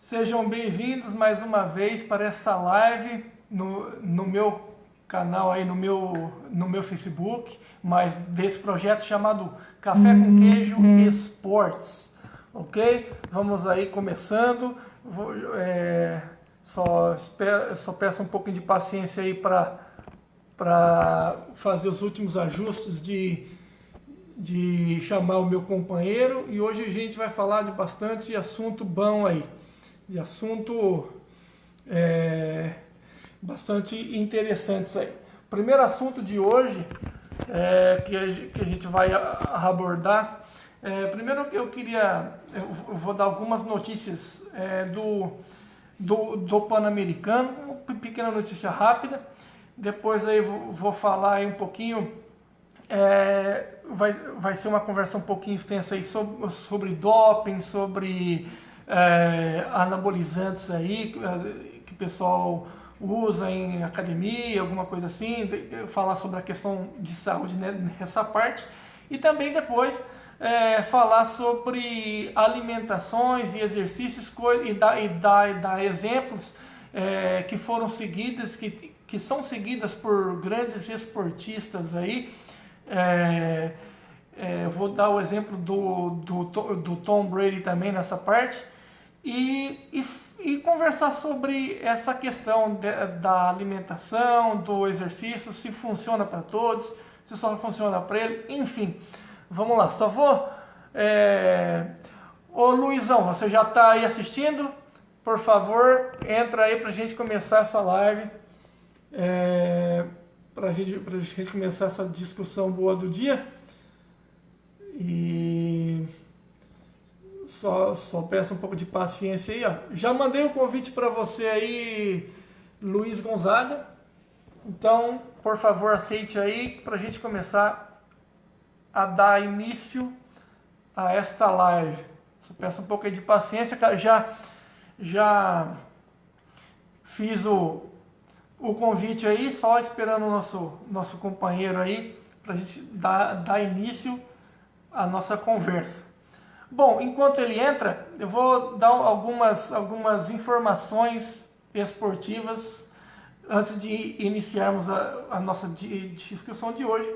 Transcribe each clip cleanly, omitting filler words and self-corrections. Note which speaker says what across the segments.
Speaker 1: Sejam bem-vindos mais uma vez para essa live no meu canal aí, no meu Facebook, mas desse projeto chamado Café com Queijo Esportes, ok? Vamos aí começando, só peço um pouquinho de paciência aí para fazer os últimos ajustes de chamar o meu companheiro, e hoje a gente vai falar de bastante assunto bom aí, de assunto bastante interessante isso aí. O primeiro assunto de hoje que a gente vai abordar, primeiro eu vou dar algumas notícias do Pan-Americano, uma pequena notícia rápida, depois aí vou falar aí um pouquinho, vai ser uma conversa um pouquinho extensa aí sobre doping, sobre anabolizantes aí que o pessoal usa em academia, alguma coisa assim, falar sobre a questão de saúde nessa parte, e também depois falar sobre alimentações e exercícios e dar exemplos que foram seguidas, que são seguidas por grandes esportistas aí. Vou dar o exemplo do Tom Brady também nessa parte, e conversar sobre essa questão da alimentação, do exercício, se funciona para todos, se só funciona para ele, enfim. Vamos lá, só vou... Ô Luizão, você já está aí assistindo? Por favor, entra aí para a gente começar essa live, para a gente começar essa discussão boa do dia. E só peço um pouco de paciência aí, ó. Já mandei o convite para você aí, Luiz Gonzaga. Então, por favor, aceite aí para a gente começar a dar início a esta live. Só peço um pouco aí de paciência, já fiz o convite aí, só esperando o nosso companheiro aí para a gente dar início à nossa conversa. Bom, enquanto ele entra, eu vou dar algumas informações esportivas antes de iniciarmos a nossa discussão de hoje,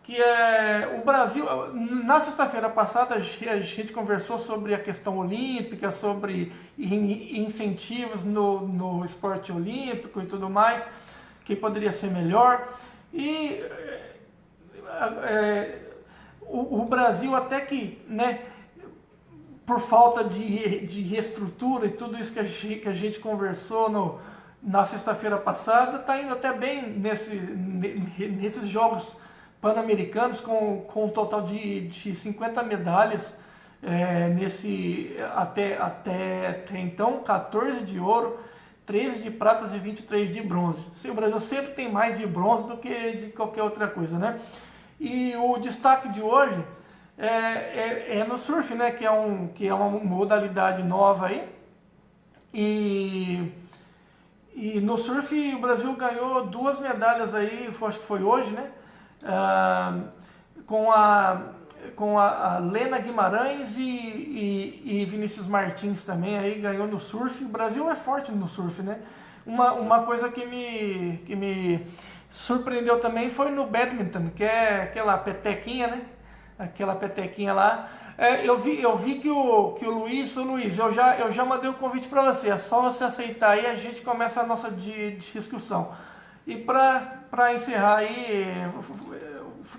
Speaker 1: que é o Brasil. Na sexta-feira passada a gente conversou sobre a questão olímpica, sobre incentivos no esporte olímpico e tudo mais, que poderia ser melhor, e o Brasil até que, né, por falta de estrutura e tudo isso que a gente conversou na sexta-feira passada, está indo até bem nesses Jogos Pan-Americanos, com um total de 50 medalhas, até então, 14 de ouro, 13 de pratas e 23 de bronze. O Brasil sempre tem mais de bronze do que de qualquer outra coisa, né? E o destaque de hoje é no surf, né? Que é uma modalidade nova aí. E no surf o Brasil ganhou 2 medalhas aí, acho que foi hoje, né? Com a Lena Guimarães e Vinícius Martins também aí ganhou no surf. O Brasil é forte no surf, né? Uma coisa que me surpreendeu também foi no badminton, que é aquela petequinha, né? Aquela petequinha lá. Eu vi que o Luiz, eu já mandei o convite para você. É só você aceitar aí, a gente começa a nossa discussão. E para encerrar aí, eu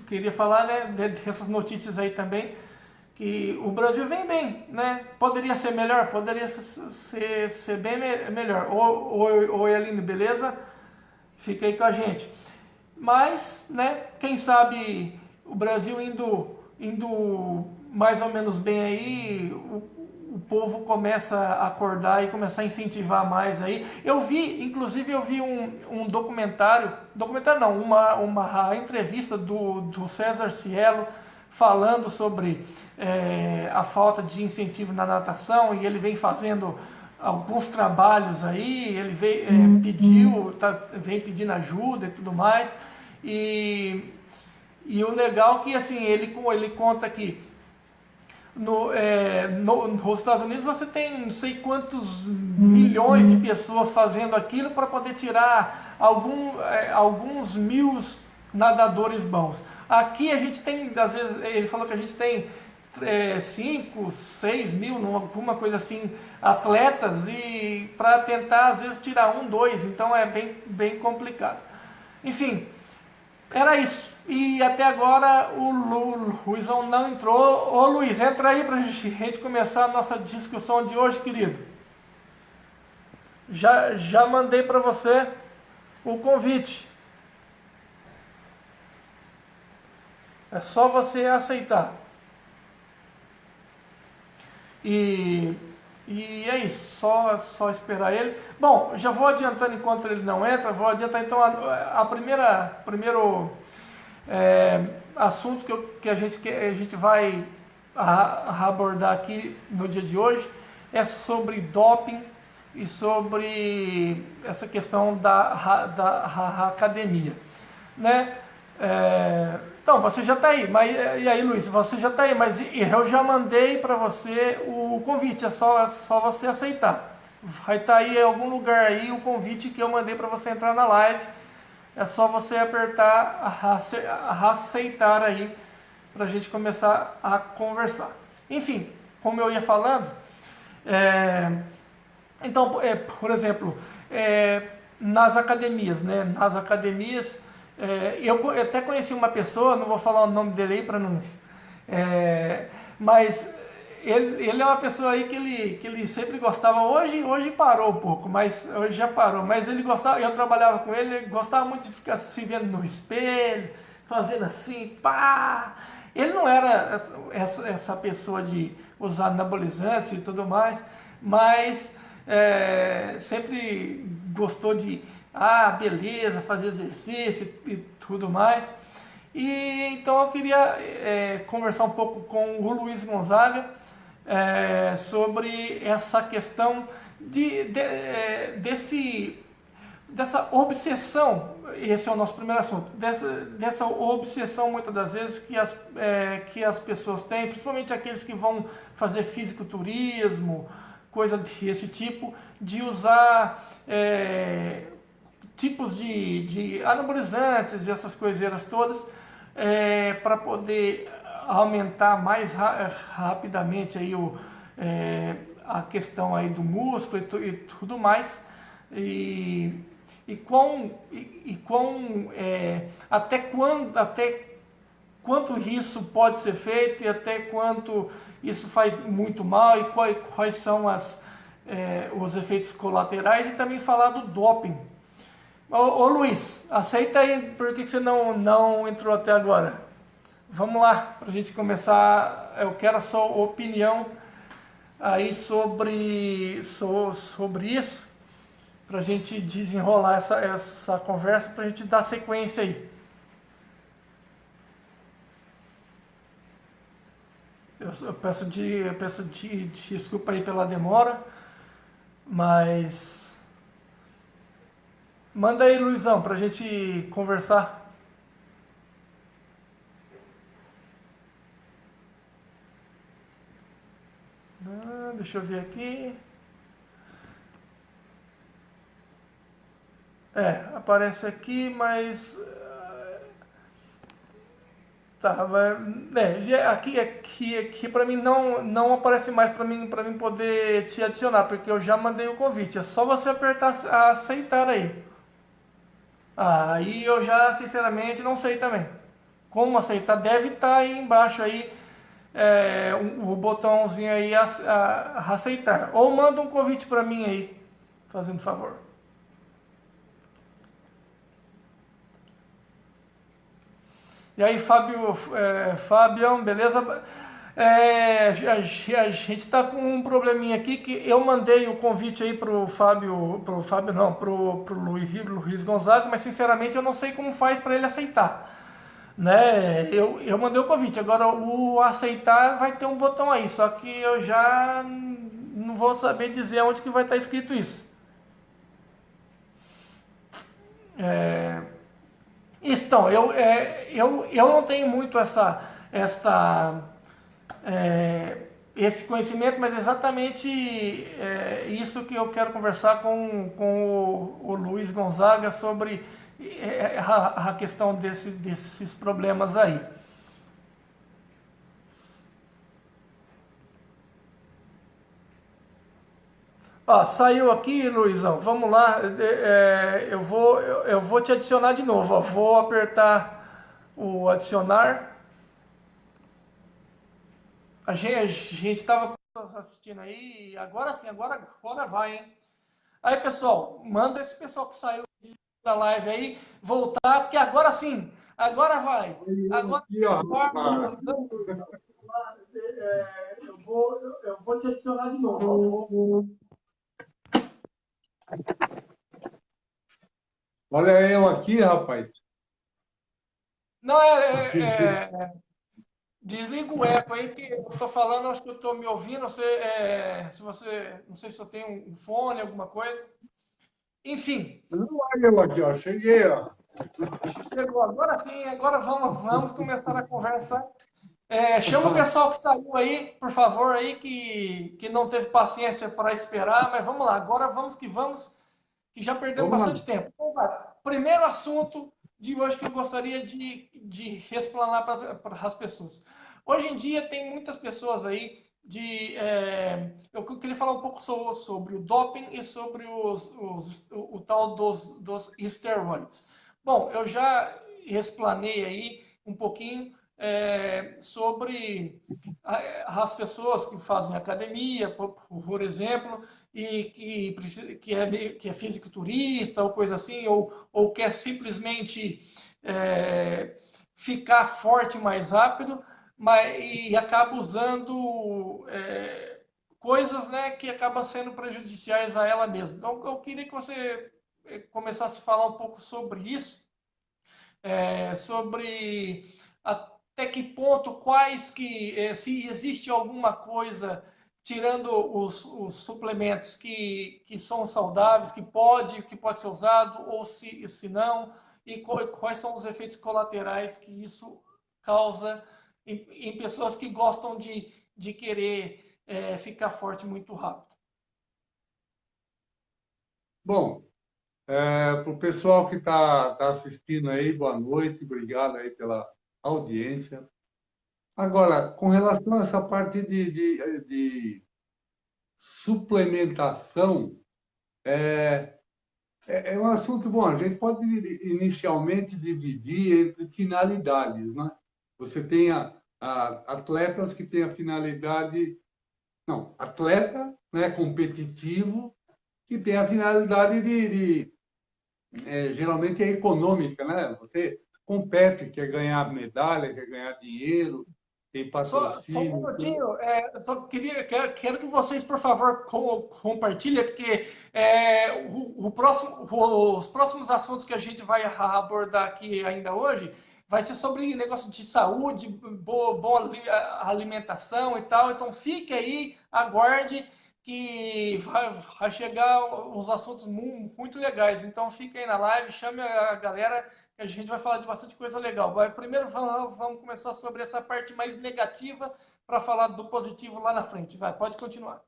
Speaker 1: queria falar, né, dessas notícias aí também, que o Brasil vem bem, né? Poderia ser melhor? Poderia ser bem melhor. Oi, Aline, beleza? Fica aí com a gente. Mas, né, quem sabe o Brasil indo mais ou menos bem aí, o povo começa a acordar e começar a incentivar mais aí. Inclusive eu vi um documentário não, uma entrevista do César Cielo falando sobre a falta de incentivo na natação, e ele vem fazendo alguns trabalhos aí, ele vem pedindo ajuda e tudo mais, e o legal é que assim, ele conta que nos Estados Unidos você tem não sei quantos milhões de pessoas fazendo aquilo para poder tirar alguns mil nadadores bons. Aqui a gente tem, às vezes, ele falou que a gente tem 5, 6 mil, alguma coisa assim, atletas, e para tentar às vezes tirar 1, 2, então é bem complicado. Enfim, era isso. E até agora o Luizão não entrou. Ô Luiz, entra aí pra gente começar a nossa discussão de hoje, querido. Já mandei para você o convite. É só você aceitar. E é isso, só esperar ele. Bom, já vou adiantando enquanto ele não entra, vou adiantar então primeiro assunto que a gente vai abordar aqui no dia de hoje é sobre doping e sobre essa questão da academia, né? Então, você já está aí, mas e aí, Luiz, você já está aí, mas eu já mandei para você o convite, é só você aceitar. Vai estar aí em algum lugar aí o convite que eu mandei para você entrar na live. É só você apertar aceitar aí para a gente começar a conversar. Enfim, como eu ia falando, então, por exemplo, nas academias, né? Nas academias, eu até conheci uma pessoa, não vou falar o nome dele aí para não... mas ele é uma pessoa aí que ele sempre gostava, hoje parou um pouco, mas hoje já parou, mas ele gostava, eu trabalhava com ele gostava muito de ficar se vendo no espelho, fazendo assim, pá! Ele não era essa pessoa de usar anabolizantes e tudo mais, mas sempre gostou de beleza, fazer exercício e tudo mais. E então eu queria conversar um pouco com o Luiz Gonzaga sobre essa questão dessa obsessão. Esse é o nosso primeiro assunto, dessa obsessão muitas das vezes que as pessoas têm, principalmente aqueles que vão fazer fisiculturismo, coisa desse tipo, de usar tipos de anabolizantes e essas coiseiras todas para poder aumentar mais rapidamente aí a questão aí do músculo e tudo mais, até quanto isso pode ser feito e até quanto isso faz muito mal e quais são os efeitos colaterais, e também falar do doping. Ô Luiz, aceita aí, por que você não entrou até agora? Vamos lá, para a gente começar. Eu quero a sua opinião aí sobre isso, para a gente desenrolar essa conversa, para a gente dar sequência aí. Eu peço desculpa aí pela demora, mas manda aí, Luizão, para a gente conversar. Deixa eu ver aqui. Aparece aqui, mas tá, aqui para mim não aparece mais para mim poder te adicionar, porque eu já mandei o convite. É só você apertar aceitar aí. Aí eu já sinceramente não sei também como aceitar. Deve estar aí embaixo aí o botãozinho aí aceitar, ou manda um convite para mim aí, fazendo favor. E aí, Fabião, beleza? A gente está com um probleminha aqui, que eu mandei o convite aí pro Luiz Gonzaga, mas sinceramente eu não sei como faz para ele aceitar, né? Eu mandei o convite, agora o aceitar vai ter um botão aí, só que eu já não vou saber dizer onde que vai estar escrito isso. Então, eu não tenho muito essa esse conhecimento, mas exatamente isso que eu quero conversar com o Luiz Gonzaga sobre a questão desses problemas aí. Ó, saiu aqui, Luizão. Vamos lá. Eu vou te adicionar de novo. Ó. Vou apertar o adicionar. A gente estava assistindo aí. Agora sim, agora vai, hein? Aí, pessoal, manda esse pessoal que saiu da live aí voltar, porque agora sim, agora vai. Agora
Speaker 2: Aqui, ó.
Speaker 1: eu vou te adicionar de novo.
Speaker 2: Olha eu aqui, rapaz.
Speaker 1: Não, desliga o eco aí que eu tô falando, acho que eu tô me ouvindo. Se você, não sei se eu tenho um fone, alguma coisa. Enfim,
Speaker 2: Olha eu aqui, ó. Cheguei, ó.
Speaker 1: chegou. Agora sim, agora vamos começar a conversa. Chama o pessoal que saiu aí, por favor, aí que não teve paciência para esperar, mas vamos lá. Agora vamos, que já perdemos
Speaker 2: Vamos lá.
Speaker 1: bastante tempo. Então, primeiro assunto de hoje que eu gostaria de explanar para as pessoas. Hoje em dia tem muitas pessoas aí eu queria falar um pouco sobre o doping e sobre o tal dos esteroides. Bom, eu já explanei aí um pouquinho sobre as pessoas que fazem academia, por exemplo, e que é fisiculturista ou coisa assim, ou quer simplesmente ficar forte mais rápido, e acaba usando coisas, né, que acabam sendo prejudiciais a ela mesma. Então, eu queria que você começasse a falar um pouco sobre isso, sobre até que ponto, se existe alguma coisa, tirando os suplementos que são saudáveis, que pode ser usado, ou se não, e quais são os efeitos colaterais que isso causa em pessoas que gostam de querer ficar forte muito rápido.
Speaker 2: Bom, para o pessoal que tá assistindo aí, boa noite. Obrigado aí pela audiência. Agora, com relação a essa parte de suplementação, é um assunto bom. A gente pode inicialmente dividir entre finalidades, né? Você tem atletas que têm a finalidade, não, atleta, né, competitivo, que tem a finalidade geralmente é econômica, né? Você compete, quer ganhar medalha, quer ganhar dinheiro, tem
Speaker 1: Só um
Speaker 2: patrocínio, tudo.
Speaker 1: minutinho, quero que vocês, por favor, compartilhem, porque os próximos assuntos que a gente vai abordar aqui ainda hoje vai ser sobre negócio de saúde, boa alimentação e tal. Então fique aí, aguarde que vai chegar uns assuntos muito legais. Então fique aí na live, chame a galera que a gente vai falar de bastante coisa legal. Primeiro vamos começar sobre essa parte mais negativa para falar do positivo lá na frente. Pode continuar.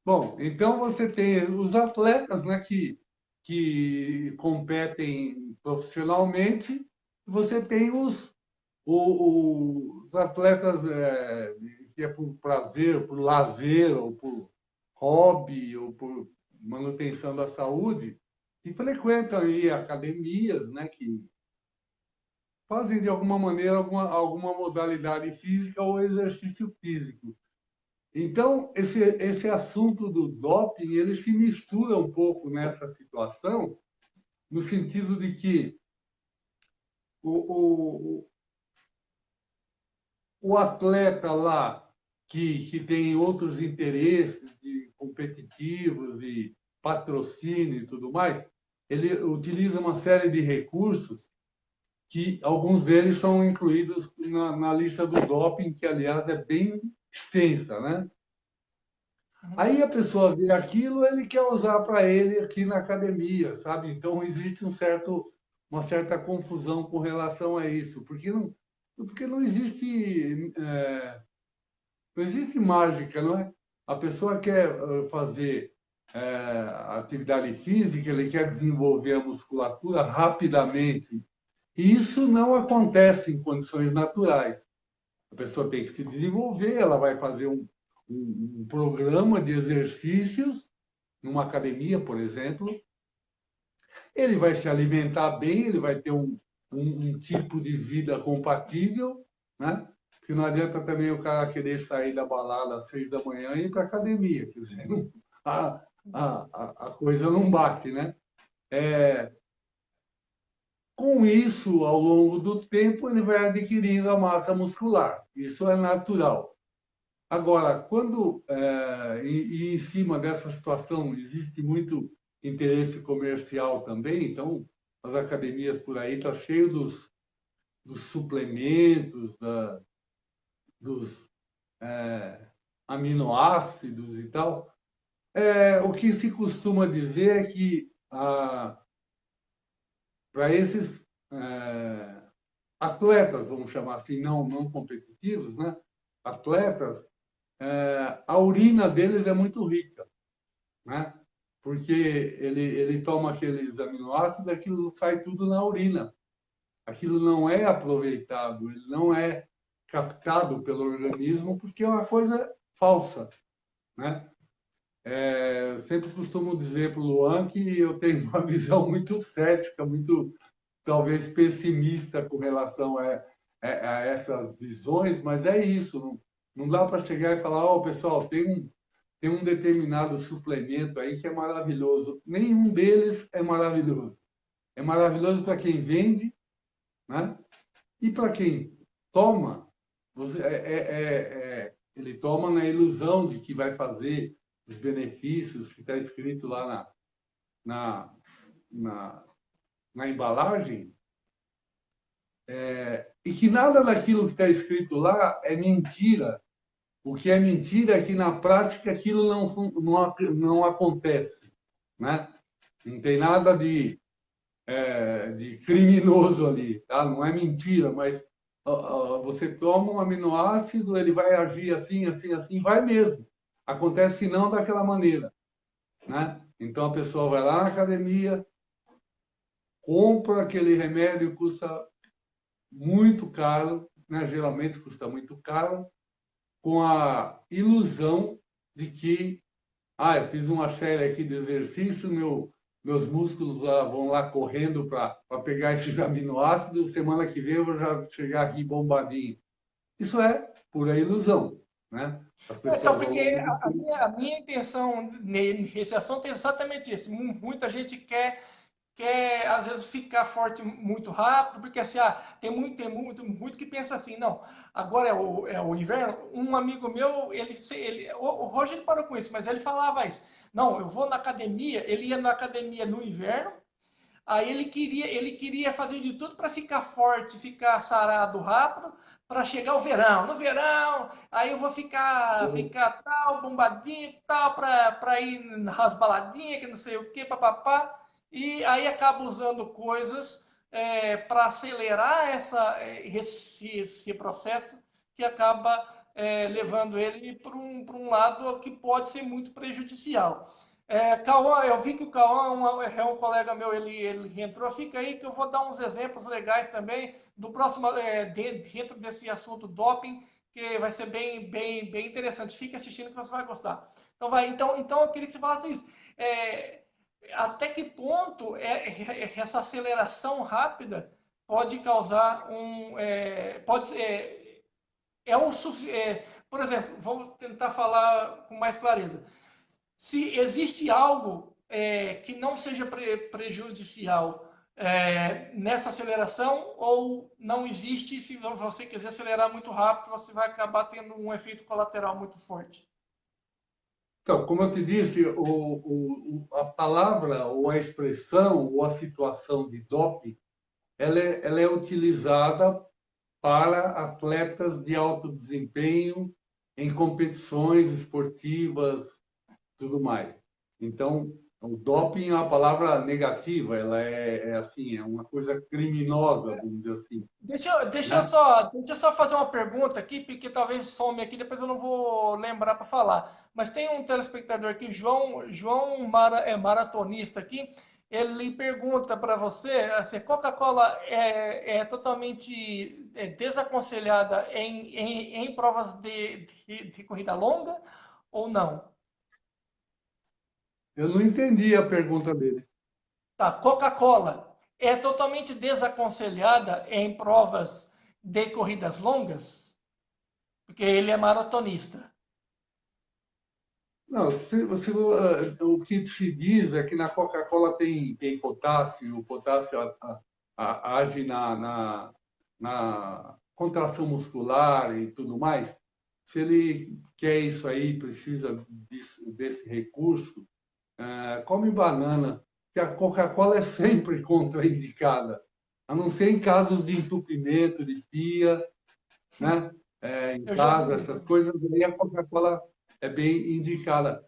Speaker 2: Bom, então você tem os atletas, né, que competem profissionalmente, você tem os atletas que é por prazer, por lazer, ou por hobby, ou por manutenção da saúde, que frequentam aí academias, né, que fazem de alguma maneira alguma modalidade física ou exercício físico. Então, esse assunto do doping, ele se mistura um pouco nessa situação, no sentido de que o, o, o atleta lá, que tem outros interesses competitivos e patrocínio e tudo mais, ele utiliza uma série de recursos que alguns deles são incluídos na lista do doping, que, aliás, é bem extensa, né? Aí a pessoa vê aquilo, ele quer usar para ele aqui na academia, sabe? Então existe uma certa confusão com relação a isso, porque Porque não existe mágica, não é? A pessoa quer fazer atividade física, ele quer desenvolver a musculatura rapidamente. E isso não acontece em condições naturais. A pessoa tem que se desenvolver, ela vai fazer um programa de exercícios numa academia, por exemplo. Ele vai se alimentar bem, ele vai ter um tipo de vida compatível, né? Porque não adianta também o cara querer sair da balada às 6 da manhã e ir para a academia. Quer dizer, a, a coisa não bate, né? É, com isso, ao longo do tempo, ele vai adquirindo a massa muscular. Isso é natural. Agora, quando, e em cima dessa situação, existe muito interesse comercial também, então, as academias por aí estão cheias dos suplementos, dos aminoácidos e tal. O que se costuma dizer é que, para esses atletas, vamos chamar assim, não competitivos, né? Atletas, a urina deles é muito rica, né? Porque ele toma aqueles aminoácidos, aquilo sai tudo na urina. Aquilo não é aproveitado, ele não é captado pelo organismo, porque é uma coisa falsa, né? Eu sempre costumo dizer para o Luan que eu tenho uma visão muito cética, muito, talvez, pessimista com relação a essas visões, mas é isso, não dá para chegar e falar, ó, pessoal, tem um determinado suplemento aí que é maravilhoso. Nenhum deles é maravilhoso. É maravilhoso para quem vende, né? E para quem toma, ele toma na ilusão de que vai fazer os benefícios que está escrito lá na, na, na embalagem, e que nada daquilo que está escrito lá é mentira. O que é mentira é que na prática aquilo não acontece, né? Não tem nada de criminoso ali, tá? Não é mentira, mas você toma um aminoácido, ele vai agir assim, assim, assim, vai mesmo. Acontece que não daquela maneira, né? Então a pessoa vai lá na academia, compra aquele remédio, custa muito caro, né? Geralmente custa muito caro, com a ilusão de que, eu fiz uma série aqui de exercício, meus músculos vão lá correndo para pegar esses aminoácidos, semana que vem eu vou já chegar aqui bombadinho. Isso é pura ilusão, né? As
Speaker 1: Então,
Speaker 2: pessoas ao
Speaker 1: porque
Speaker 2: longo do tempo.
Speaker 1: a minha intenção nesse assunto é exatamente isso. Muita gente quer às vezes ficar forte muito rápido, porque assim, muito que pensa assim, não, agora é o inverno. Um amigo meu, o Roger ele parou com isso, mas ele falava isso. Não, eu vou na academia, ele ia na academia no inverno, aí ele queria fazer de tudo para ficar forte, ficar sarado rápido, para chegar o verão. No verão, aí eu vou ficar tal, bombadinho, tal, para ir nas baladinhas, que não sei o que, papapá. E aí acaba usando coisas para acelerar esse processo que acaba levando ele para um lado que pode ser muito prejudicial. Cauã, eu vi que o Cauã é um colega meu, ele entrou. Fica aí que eu vou dar uns exemplos legais também do próximo, dentro desse assunto doping, que vai ser bem interessante. Fique assistindo que você vai gostar. Então eu queria que você falasse isso. Até que ponto essa aceleração rápida pode causar por exemplo, vamos tentar falar com mais clareza. Se existe algo que não seja prejudicial nessa aceleração, ou não existe, se você quiser acelerar muito rápido, você vai acabar tendo um efeito colateral muito forte.
Speaker 2: Então, como eu te disse, a palavra, ou a expressão, ou a situação de doping, ela é utilizada para atletas de alto desempenho em competições esportivas, tudo mais. Então, O doping é uma palavra negativa, ela é assim, é uma coisa criminosa, vamos dizer assim, né?
Speaker 1: Deixa eu só fazer uma pergunta aqui, porque talvez some aqui, depois eu não vou lembrar para falar. Mas tem um telespectador aqui, é maratonista aqui, ele pergunta para você, assim, Coca-Cola é totalmente desaconselhada em provas de corrida longa ou não?
Speaker 2: Eu não entendi a pergunta dele.
Speaker 1: Tá, Coca-Cola é totalmente desaconselhada em provas de corridas longas? Porque ele é maratonista.
Speaker 2: Não, o que se diz é que na Coca-Cola tem potássio, o potássio age na contração muscular e tudo mais. Se ele quer isso aí, precisa desse recurso, come banana, que a Coca-Cola é sempre contraindicada, a não ser em casos de entupimento de pia, né? Em
Speaker 1: Eu já
Speaker 2: casa,
Speaker 1: vi
Speaker 2: essas
Speaker 1: isso.
Speaker 2: coisas, aí a Coca-Cola é bem indicada.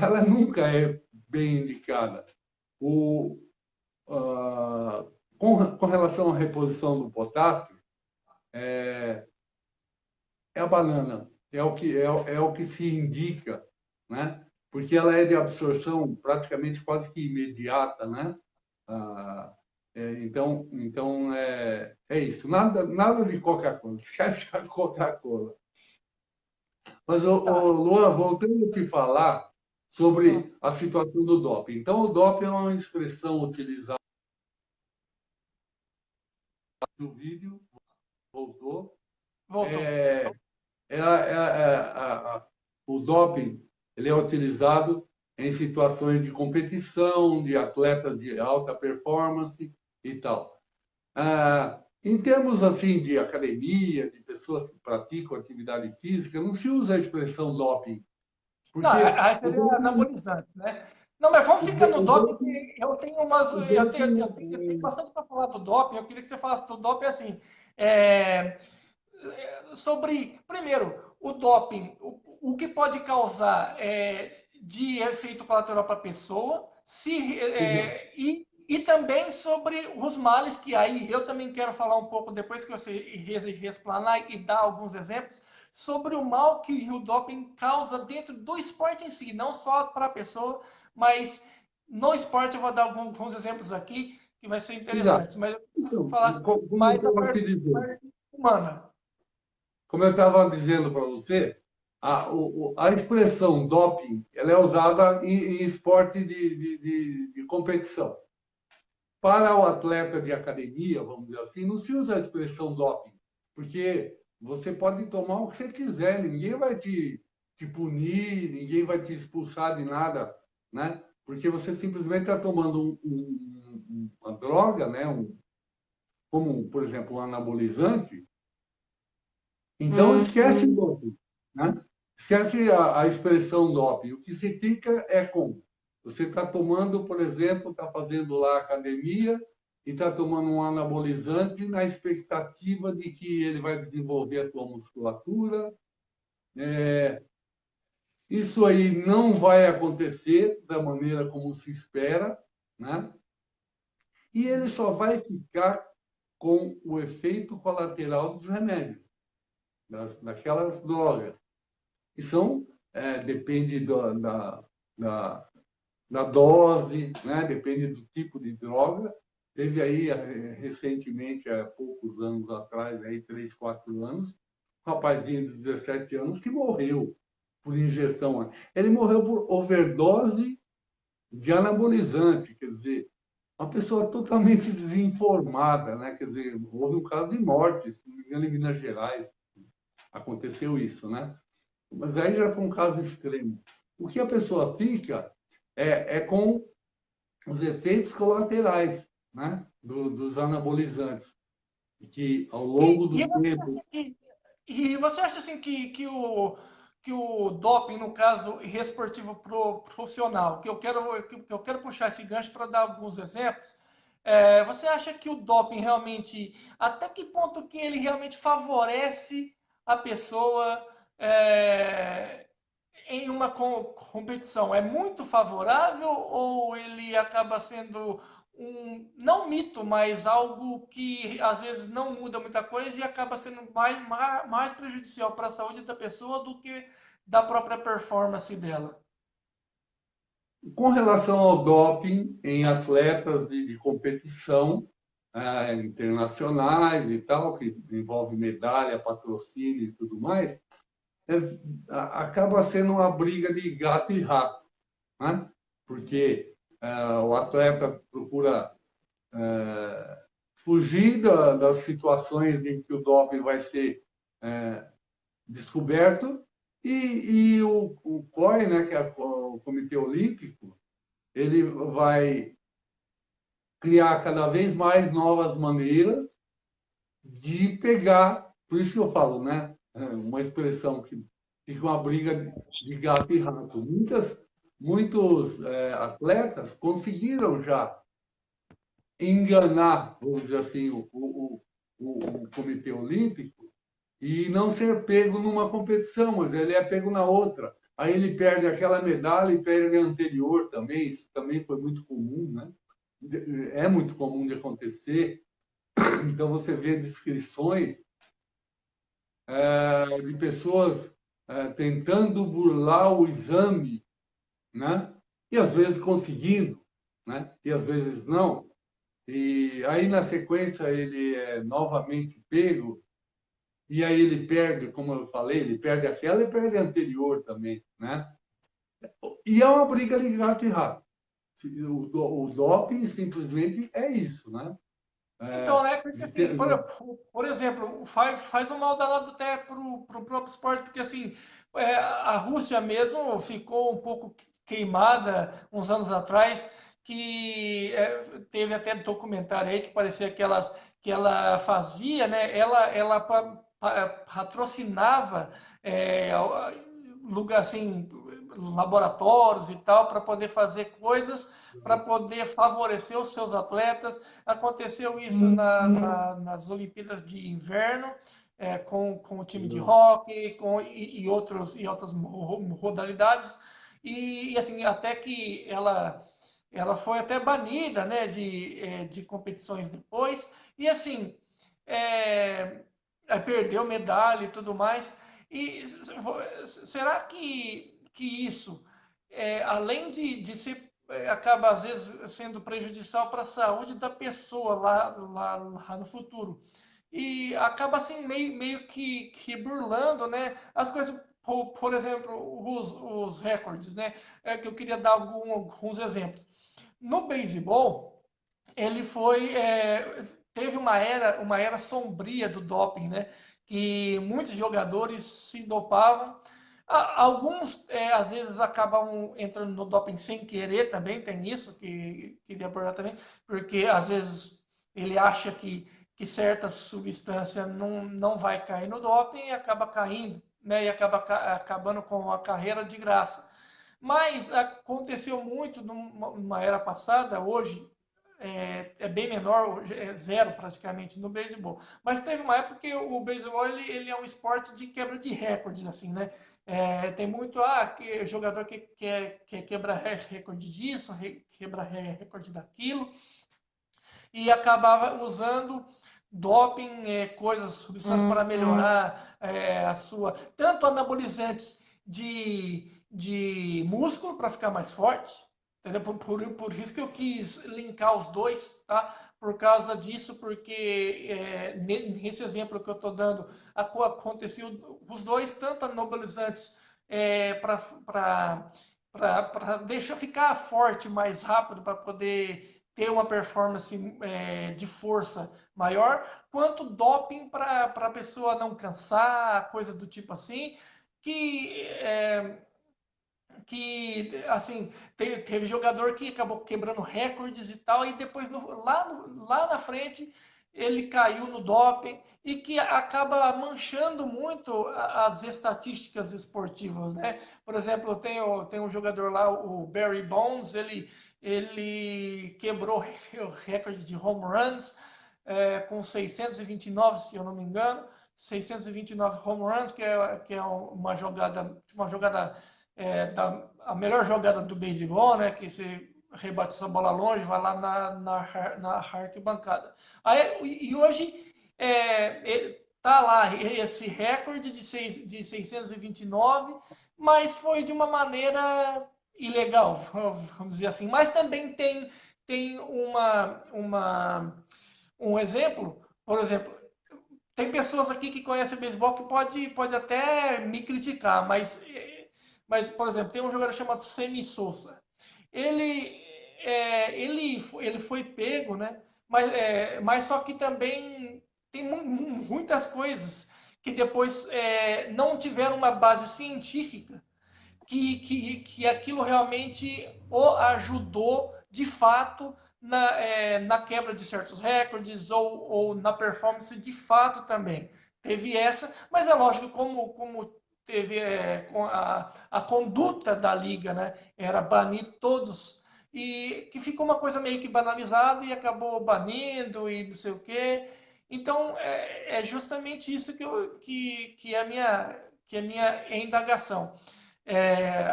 Speaker 2: Ela nunca é bem indicada. O, ah, com relação à reposição do potássio, é a banana, é o que se indica, né? Porque ela é de absorção praticamente quase que imediata, né? Ah, é isso. Nada de Coca-Cola. Esquece a Coca-Cola. Mas,
Speaker 1: Tá.
Speaker 2: Luan, voltando a te falar
Speaker 1: Hum,
Speaker 2: sobre a situação do doping. Então, o doping é uma expressão utilizada no vídeo, voltou.
Speaker 1: voltou.
Speaker 2: É, o doping ele é utilizado em situações de competição, de atletas de alta performance e tal. Em termos assim de academia, de pessoas que praticam atividade física, não se usa a expressão doping,
Speaker 1: Não,
Speaker 2: porque
Speaker 1: aí seria anabolizante, né? Não, mas vamos ficar no
Speaker 2: o
Speaker 1: doping,
Speaker 2: doping,
Speaker 1: que eu tenho umas.
Speaker 2: o doping
Speaker 1: Eu tenho bastante para falar do doping. Eu queria que você falasse do doping assim. é, Sobre, primeiro, o doping, o que pode causar de efeito colateral para a pessoa, e também sobre os males que aí eu também quero falar um pouco depois que você explanar e dar alguns exemplos sobre o mal que o doping causa dentro do esporte em si, não só para a pessoa, mas no esporte eu vou dar alguns exemplos aqui que vai ser
Speaker 2: exato.
Speaker 1: interessantes, mas eu preciso
Speaker 2: Então,
Speaker 1: falar
Speaker 2: como eu
Speaker 1: mais a
Speaker 2: estava te dizendo,
Speaker 1: parte humana.
Speaker 2: como eu estava dizendo para você, a expressão doping ela é usada em esporte de competição. Para o atleta de academia, vamos dizer assim, não se usa a expressão doping, porque você pode tomar o que você quiser, ninguém vai te punir, ninguém vai te expulsar de nada, né? Porque você simplesmente está tomando uma droga, né? Como, por exemplo, um anabolizante. Então, esquece doping, né? Esquece a expressão doping. O que se fica é com você está tomando, por exemplo, está fazendo lá academia e está tomando um anabolizante na expectativa de que ele vai desenvolver a sua musculatura. Isso aí não vai acontecer da maneira como se espera, né? E ele só vai ficar com o efeito colateral dos remédios, daquelas drogas. E depende da dose, né? Depende do tipo de droga. Teve aí, recentemente, há poucos anos atrás, aí, 3, 4 anos, um rapazinho de 17 anos que morreu por ingestão. Ele morreu por overdose de anabolizante, quer dizer, uma pessoa totalmente desinformada, né? Quer dizer, houve um caso de morte, se não me engano, em Minas Gerais aconteceu isso, né? Mas aí já foi um caso extremo. O que a pessoa fica é com os efeitos colaterais, né, dos anabolizantes, que ao longo do
Speaker 1: E você
Speaker 2: tempo.
Speaker 1: acha assim que o doping, no caso esportivo profissional, que eu quero puxar esse gancho para dar alguns exemplos, você acha que o doping realmente, até que ponto que ele realmente favorece a pessoa é, em uma competição é muito favorável ou ele acaba sendo não mito, mas algo que às vezes não muda muita coisa e acaba sendo mais prejudicial para a saúde da pessoa do que da própria performance dela?
Speaker 2: Com relação ao doping em atletas de competição internacionais e tal, que envolve medalha, patrocínio e tudo mais, é, acaba sendo uma briga de gato e rato, né? Porque o atleta procura fugir das situações em que o doping vai ser descoberto e o COI, né, que é o Comitê Olímpico, ele vai criar cada vez mais novas maneiras de pegar, por isso que eu falo, né, uma expressão que fica uma briga de gato e rato. Muitos atletas conseguiram já enganar, vamos dizer assim, o Comitê Olímpico e não ser pego numa competição, mas ele é pego na outra. Aí ele perde aquela medalha e perde a anterior também. Isso também foi muito comum, né? É muito comum de acontecer. Então você vê descrições de pessoas tentando burlar o exame, né? E às vezes conseguindo, né? E às vezes não. E aí na sequência ele é novamente pego e aí ele perde, como eu falei, ele perde aquela e perde a anterior também, né? E é uma briga de gato e rato. O doping simplesmente é isso, né?
Speaker 1: Então, né, porque
Speaker 2: De
Speaker 1: assim,
Speaker 2: ter-
Speaker 1: por exemplo, faz um mal danado até pro próprio esporte, porque assim, a Rússia mesmo ficou um pouco queimada uns anos atrás, que teve até documentário aí que parecia que ela fazia, né, ela patrocinava lugar assim, laboratórios e tal, para poder fazer coisas, para poder favorecer os seus atletas. Aconteceu isso nas Olimpíadas de Inverno, com o time de hockey e outras modalidades. E assim, até que ela foi até banida, né, de competições depois. E assim, é, perdeu medalha e tudo mais. E será que isso, além de ser, acaba às vezes sendo prejudicial para a saúde da pessoa lá no futuro? E acaba assim meio que burlando, né, as coisas, por exemplo, os recordes, né? Que eu queria dar alguns exemplos. No beisebol, ele teve uma era sombria do doping, né? Que muitos jogadores se dopavam. Alguns, às vezes, acabam entrando no doping sem querer também, tem isso que queria abordar também, porque às vezes ele acha que certa substância não vai cair no doping e acaba caindo, né? E acaba acabando com a carreira de graça. Mas aconteceu muito numa era passada, hoje é bem menor, é zero praticamente no beisebol. Mas teve uma época que o beisebol ele é um esporte de quebra de recordes, assim, né? Tem muito jogador que quebra recorde disso, quebra recorde daquilo, e acabava usando doping, coisas, substâncias para melhorar a sua. Tanto anabolizantes de músculo para ficar mais forte, entendeu? Por isso que eu quis linkar os dois, tá? Por causa disso, porque nesse exemplo que eu estou dando, aconteceu os dois, tanto anabolizantes para deixar ficar forte mais rápido, para poder ter uma performance de força maior, quanto doping para a pessoa não cansar, coisa do tipo assim, que assim, teve jogador que acabou quebrando recordes e tal, e depois lá na frente ele caiu no doping e que acaba manchando muito as estatísticas esportivas, né? Por exemplo, tem um jogador lá, o Barry Bonds, ele quebrou o recorde de home runs com 629, se eu não me engano, 629 home runs, que é uma jogada a melhor jogada do beisebol, né? Que você rebate essa bola longe, vai lá na arquibancada. Aí, e hoje tá lá esse recorde de 629, mas foi de uma maneira ilegal, vamos dizer assim. Mas também tem um exemplo, por exemplo, tem pessoas aqui que conhecem beisebol que pode até me criticar, mas, por exemplo, tem um jogador chamado Sammy Sosa. Ele, ele foi pego, né? Mas só que também tem muitas coisas que depois não tiveram uma base científica que aquilo realmente o ajudou de fato na quebra de certos recordes ou na performance de fato também. Teve essa, mas é lógico, como teve a conduta da liga, né? Era banir todos, e que ficou uma coisa meio que banalizada e acabou banindo e não sei o quê. Então, é justamente isso que é a minha indagação.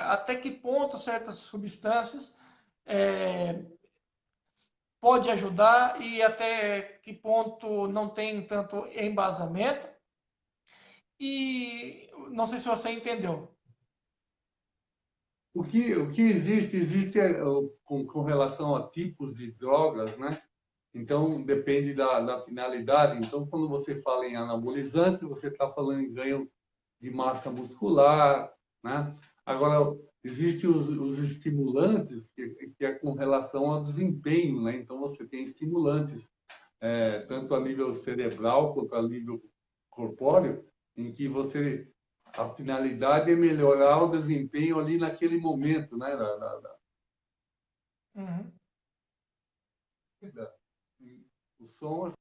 Speaker 1: Até que ponto certas substâncias é, pode ajudar e até que ponto não tem tanto embasamento. E não sei se você entendeu.
Speaker 2: O que existe com relação a tipos de drogas, né? Então, depende da finalidade. Então, quando você fala em anabolizante, você está falando em ganho de massa muscular, né? Agora, existem os estimulantes, que é com relação ao desempenho, né? Então, você tem estimulantes, tanto a nível cerebral quanto a nível corpóreo, em que a finalidade é melhorar o desempenho ali naquele momento, né?
Speaker 1: Uhum.
Speaker 2: O som,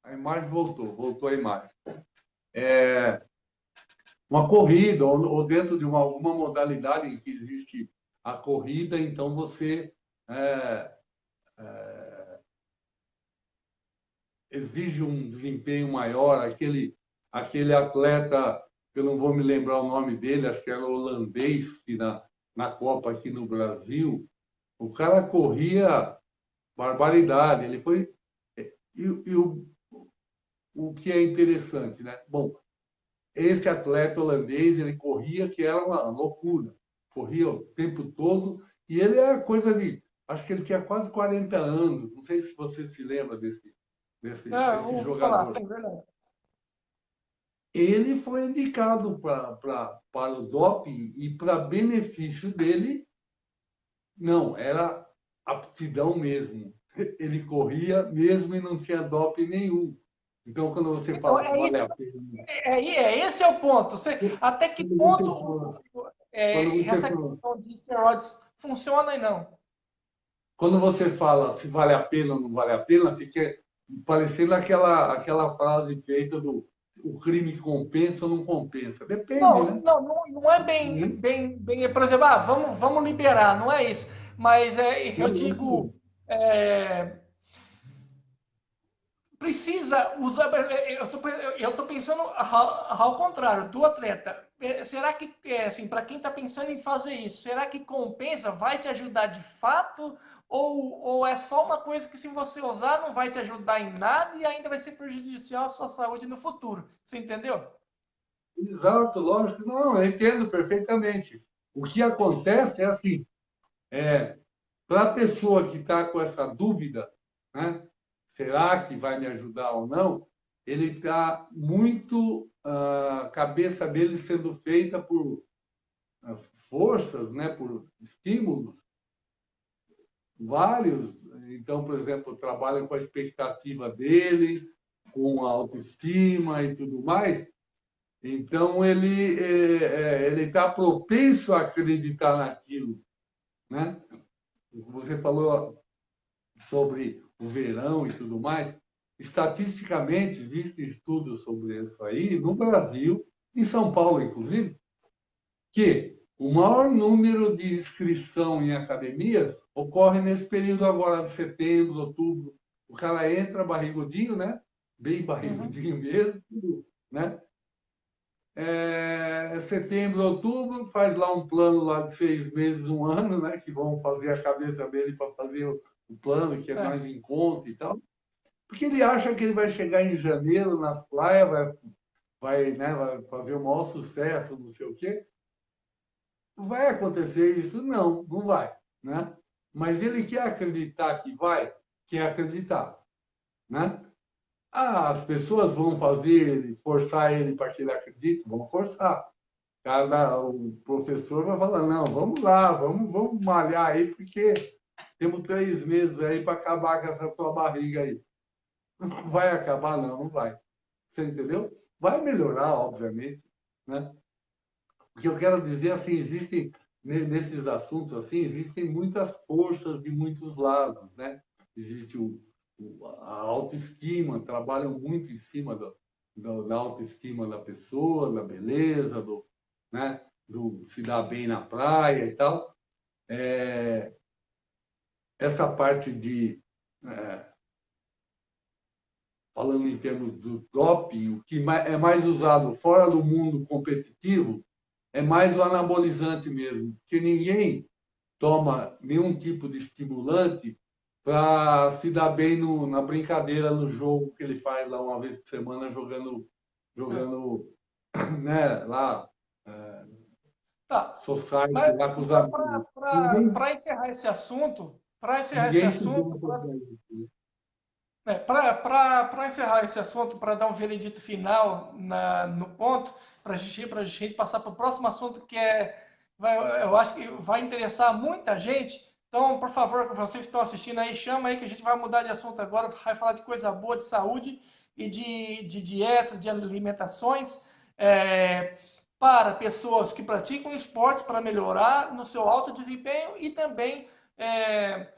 Speaker 2: a imagem voltou a imagem. Uma corrida, ou dentro de alguma modalidade em que existe a corrida, então você é, exige um desempenho maior. Aquele atleta, eu não vou me lembrar o nome dele, acho que era holandês, que na Copa aqui no Brasil, o cara corria barbaridade. Ele foi. E o que é interessante, né? Bom, esse atleta holandês, ele corria, que era uma loucura. Corria o tempo todo. E ele era coisa de. Acho que ele tinha quase 40 anos. Não sei se você se lembra
Speaker 1: Eu
Speaker 2: desse
Speaker 1: ouvi falar,
Speaker 2: jogador.
Speaker 1: sim, verdade.
Speaker 2: Ele foi indicado para o doping e, para benefício dele, não, era aptidão mesmo. Ele corria mesmo e não tinha doping nenhum. Então, quando você
Speaker 1: Então,
Speaker 2: fala se vale a pena,
Speaker 1: esse é o ponto. Até que
Speaker 2: quando você
Speaker 1: ponto
Speaker 2: fala, quando você
Speaker 1: essa
Speaker 2: fala
Speaker 1: questão de esteroides funciona e não?
Speaker 2: Quando você fala se vale a pena ou não vale a pena, fica parecendo aquela frase feita do o crime compensa ou não compensa. Depende,
Speaker 1: Não,
Speaker 2: né?
Speaker 1: não, não é bem, por exemplo, vamos liberar, não é isso. Mas eu digo, é, precisa usar. Eu estou pensando ao contrário, do atleta. Será que, assim, para quem está pensando em fazer isso, será que compensa? Vai te ajudar de fato? Ou é só uma coisa que, se você usar, não vai te ajudar em nada e ainda vai ser prejudicial à sua saúde no futuro? Você entendeu?
Speaker 2: Exato, lógico. Não, eu entendo perfeitamente. O que acontece é assim, para a pessoa que está com essa dúvida, né, será que vai me ajudar ou não? Ele está muito, a cabeça dele sendo feita por forças, né, por estímulos vários. Então, por exemplo, trabalha com a expectativa dele, com a autoestima e tudo mais. Então, ele está propenso a acreditar naquilo, né? Você falou sobre o verão e tudo mais. Estatisticamente, existem estudos sobre isso aí, no Brasil, em São Paulo, inclusive, que o maior número de inscrição em academias ocorre nesse período agora de setembro, outubro. O cara entra barrigudinho, né? Bem
Speaker 1: Uhum.
Speaker 2: barrigudinho mesmo, né? setembro, outubro, faz lá um plano lá de 6 meses, um ano, né? Que vão fazer a cabeça dele para fazer o plano, que é
Speaker 1: É,
Speaker 2: mais em conta e tal. Porque ele acha que ele vai chegar em janeiro nas praias, né, vai fazer o maior sucesso, não sei o quê. Vai acontecer isso? Não, não vai, né? Mas ele quer acreditar que vai, quer acreditar, né? Ah, as pessoas vão fazer ele, forçar ele para que ele acredite, vão forçar. O professor vai falar, não, vamos lá, vamos malhar aí, porque temos 3 meses aí para acabar com essa tua barriga aí. Não vai acabar, não, não vai. Você entendeu? Vai melhorar, obviamente, né? O que eu quero dizer, assim, existem, nesses assuntos, assim, existem muitas forças de muitos lados, né? Existe a autoestima, trabalham muito em cima da autoestima da pessoa, da beleza, né? Do se dar bem na praia e tal. Essa parte é, falando em termos do doping, o que é mais usado fora do mundo competitivo é mais o anabolizante mesmo, porque ninguém toma nenhum tipo de estimulante para se dar bem na brincadeira, no jogo que ele faz lá uma vez por semana,
Speaker 1: é.
Speaker 2: jogando né, lá, é,
Speaker 1: Tá.
Speaker 2: society,
Speaker 1: Mas
Speaker 2: lá com os
Speaker 1: então,
Speaker 2: amigos. Ninguém,
Speaker 1: para encerrar esse assunto, para encerrar esse
Speaker 2: ninguém se
Speaker 1: assunto,
Speaker 2: dopa para isso.
Speaker 1: para encerrar esse assunto, para dar um veredito final no ponto, para a gente passar para o próximo assunto eu acho que vai interessar muita gente. Então, por favor, vocês que estão assistindo aí, chama aí que a gente vai mudar de assunto agora, vai falar de coisa boa, de saúde e de dietas, de alimentações, para pessoas que praticam esportes para melhorar no seu alto desempenho e também é,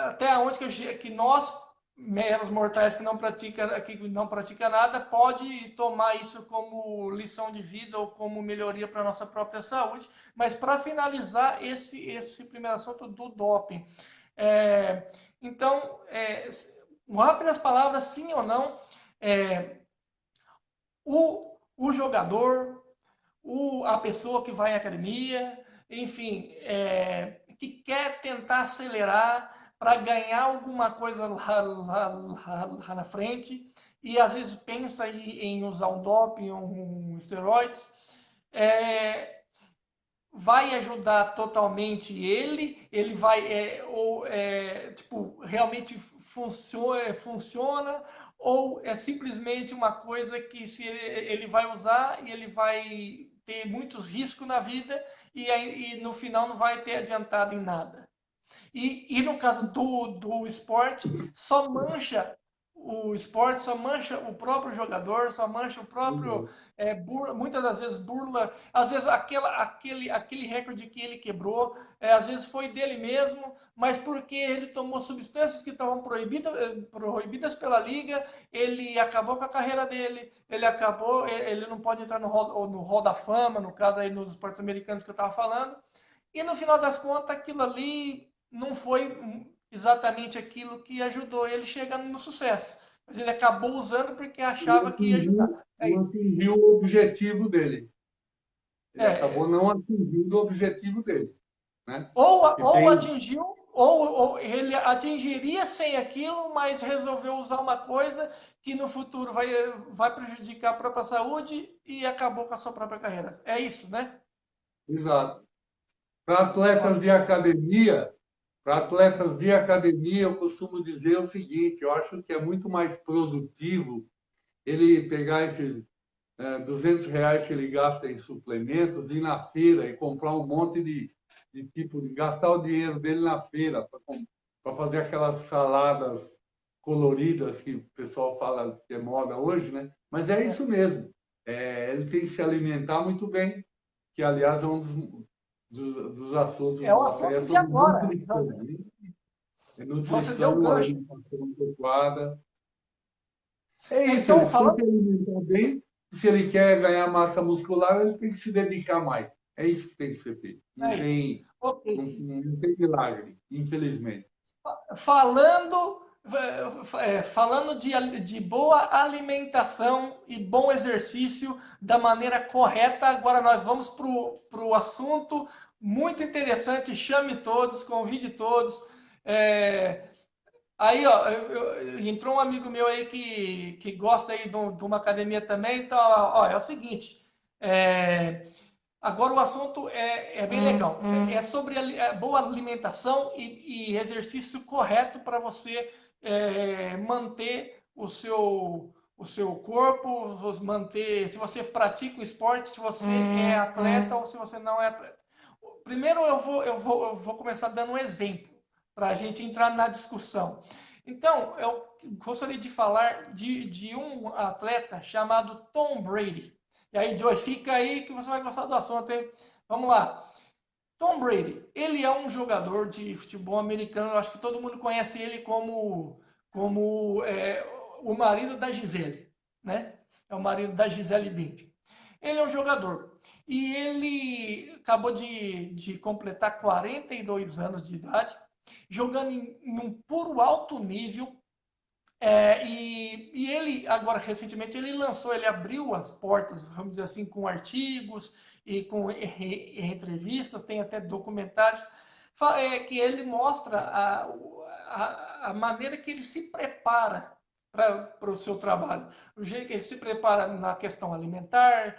Speaker 1: até onde que nós, meros mortais que não pratica nada, pode tomar isso como lição de vida ou como melhoria para a nossa própria saúde. Mas para finalizar esse primeiro assunto do doping, é, então, rápidas palavras, sim ou não, é, o jogador, a pessoa que vai à academia, enfim, que quer tentar acelerar para ganhar alguma coisa lá na frente e às vezes pensa em usar um doping, esteroides, é, vai ajudar totalmente ele vai, tipo, realmente funciona, ou é simplesmente uma coisa que se ele vai usar e ele vai ter muitos riscos na vida e no final não vai ter adiantado em nada. E no caso do esporte, só mancha o esporte, só mancha o próprio jogador, só mancha o próprio. Muitas das vezes burla, às vezes aquele recorde que ele quebrou, às vezes foi dele mesmo, mas porque ele tomou substâncias que estavam proibidas pela liga, ele acabou com a carreira dele, ele não pode entrar no hall da fama, no caso aí nos esportes americanos que eu estava falando. E no final das contas, aquilo ali não foi exatamente aquilo que ajudou ele chegando no sucesso. Mas ele acabou usando porque achava que ia ajudar. É
Speaker 2: Não
Speaker 1: isso.
Speaker 2: atingiu o objetivo dele. Ele acabou
Speaker 1: É,
Speaker 2: não atingindo o objetivo dele, né? Que
Speaker 1: ou
Speaker 2: tem,
Speaker 1: atingiu, ou ele atingiria sem aquilo, mas resolveu usar uma coisa que no futuro vai prejudicar a própria saúde e acabou com a sua própria carreira. É isso, né?
Speaker 2: exato. Para atletas de academia, eu costumo dizer o seguinte: eu acho que é muito mais produtivo ele pegar esses R$ 200 que ele gasta em suplementos, ir na feira e comprar um monte de gastar o dinheiro dele na feira para fazer aquelas saladas coloridas que o pessoal fala que é moda hoje, né? Mas é isso mesmo. Ele tem que se alimentar muito bem, que aliás é um dos assuntos
Speaker 1: É o
Speaker 2: nosso aí, é
Speaker 1: assunto de
Speaker 2: sobre
Speaker 1: agora.
Speaker 2: nutrição, né? É
Speaker 1: Você deu o
Speaker 2: nutrição,
Speaker 1: gancho.
Speaker 2: alimentação adequada. É isso, ele
Speaker 1: Então,
Speaker 2: precisa se
Speaker 1: falando.
Speaker 2: alimentar bem. Se ele quer ganhar massa muscular, ele tem que se dedicar mais. É isso que tem que ser feito.
Speaker 1: É isso. Ok.
Speaker 2: Não tem milagre, infelizmente.
Speaker 1: Falando, falando de boa alimentação e bom exercício da maneira correta, agora nós vamos para o assunto muito interessante. Chame todos, convide todos. Aí, ó, entrou um amigo meu aí que gosta aí de uma academia também. Então, ó, é o seguinte. Agora o assunto é bem legal. É sobre a boa alimentação e exercício correto para você manter o seu corpo, manter, se você pratica o esporte, se você é atleta ou se você não é atleta. Primeiro eu vou começar dando um exemplo para a gente entrar na discussão. Então, eu gostaria de falar de um atleta chamado Tom Brady. E aí, Joey, fica aí que você vai gostar do assunto, hein? Vamos lá. Tom Brady, ele é um jogador de futebol americano, eu acho que todo mundo conhece ele como o marido da Gisele, né? É o marido da Gisele Bündchen. Ele é um jogador e ele acabou de completar 42 anos de idade, jogando em um puro alto nível. E ele, agora, recentemente, ele abriu as portas, vamos dizer assim, com artigos e com entrevistas, tem até documentários, que ele mostra a maneira que ele se prepara para o seu trabalho. O jeito que ele se prepara na questão alimentar,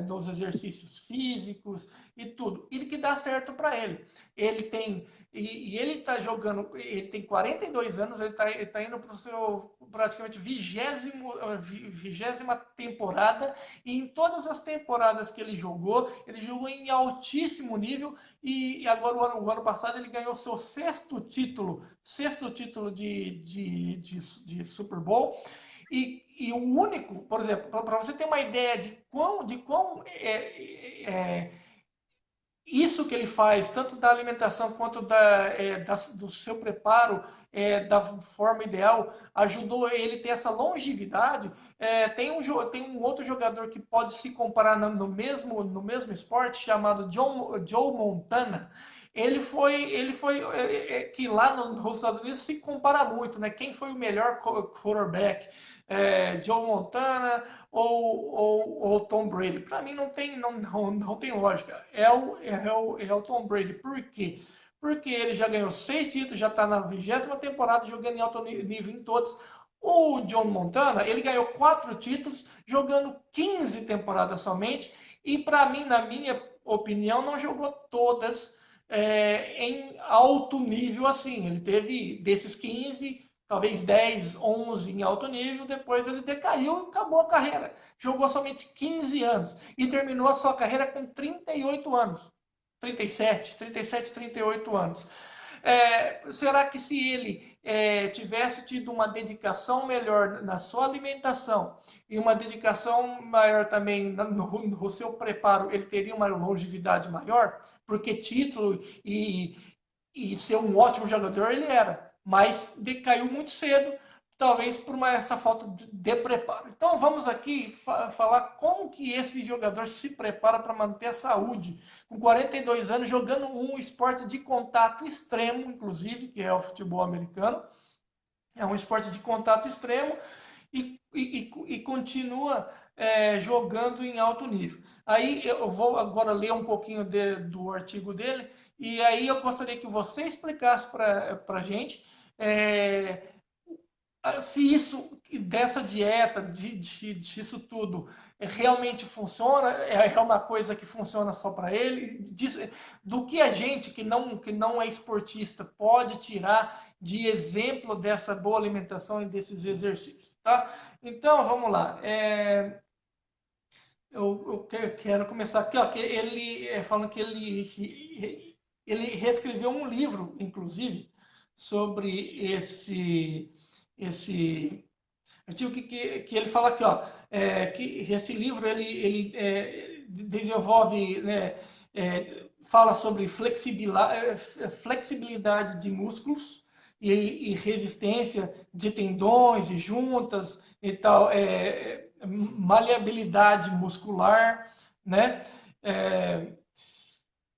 Speaker 1: nos exercícios físicos e tudo. E que dá certo para ele. Ele tem... E ele está jogando, ele tem 42 anos, ele tá indo para o seu praticamente 20ª temporada, e em todas as temporadas que ele jogou em altíssimo nível, e agora o ano passado ele ganhou seu sexto título de Super Bowl. E o único, por exemplo, para você ter uma ideia de quão isso que ele faz, tanto da alimentação quanto do seu preparo, da forma ideal, ajudou ele a ter essa longevidade. Tem um outro jogador que pode se comparar no mesmo esporte, chamado Joe Montana. Ele foi que lá nos Estados Unidos se compara muito, né? Quem foi o melhor quarterback? Joe Montana ou Tom Brady? Para mim não tem lógica. É o Tom Brady. Por quê? Porque ele já ganhou 6 títulos, já está na 20ª temporada, jogando em alto nível em todos. O John Montana, ele ganhou 4 títulos, jogando 15 temporadas somente, e para mim, na minha opinião, não jogou todas em alto nível assim. Ele teve, desses 15, talvez 10, 11 em alto nível, depois ele decaiu e acabou a carreira. Jogou somente 15 anos e terminou a sua carreira com 38 anos. 37, 38 anos. Será que se ele tivesse tido uma dedicação melhor na sua alimentação e uma dedicação maior também no seu preparo, ele teria uma longevidade maior? Porque título e ser um ótimo jogador ele era, mas decaiu muito cedo, talvez por essa falta de preparo. Então vamos aqui falar como que esse jogador se prepara para manter a saúde, com 42 anos, jogando um esporte de contato extremo, inclusive, que é o futebol americano. É um esporte de contato extremo e continua jogando em alto nível. Aí eu vou agora ler um pouquinho do artigo dele, e aí eu gostaria que você explicasse para a gente se isso, dessa dieta, disso tudo, realmente funciona, é uma coisa que funciona só para ele, do que a gente que não é esportista pode tirar de exemplo dessa boa alimentação e desses exercícios, tá? Então, vamos lá. Eu quero começar aqui, ó, que ele falando que ele reescreveu um livro, inclusive, sobre esse artigo que ele fala aqui, ó, que esse livro ele desenvolve, né, fala sobre flexibilidade de músculos e resistência de tendões e juntas e tal, maleabilidade muscular, né?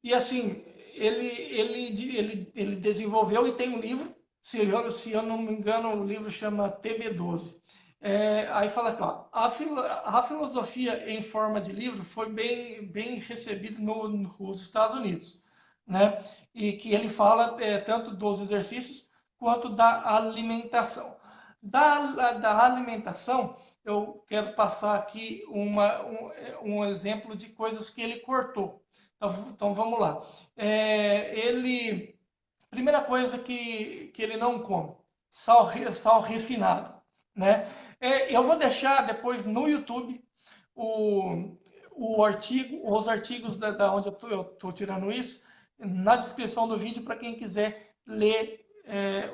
Speaker 1: E assim, ele desenvolveu e tem um livro se eu não me engano, o livro chama TB12. Aí fala aqui, ó, a filosofia em forma de livro foi bem recebida nos Estados Unidos, né? E que ele fala tanto dos exercícios quanto da alimentação. Da alimentação, eu quero passar aqui um exemplo de coisas que ele cortou. Então vamos lá. Primeira coisa que ele não come, sal refinado, né? Eu vou deixar depois no YouTube o, os artigos da onde eu tô tirando isso, na descrição do vídeo para quem quiser ler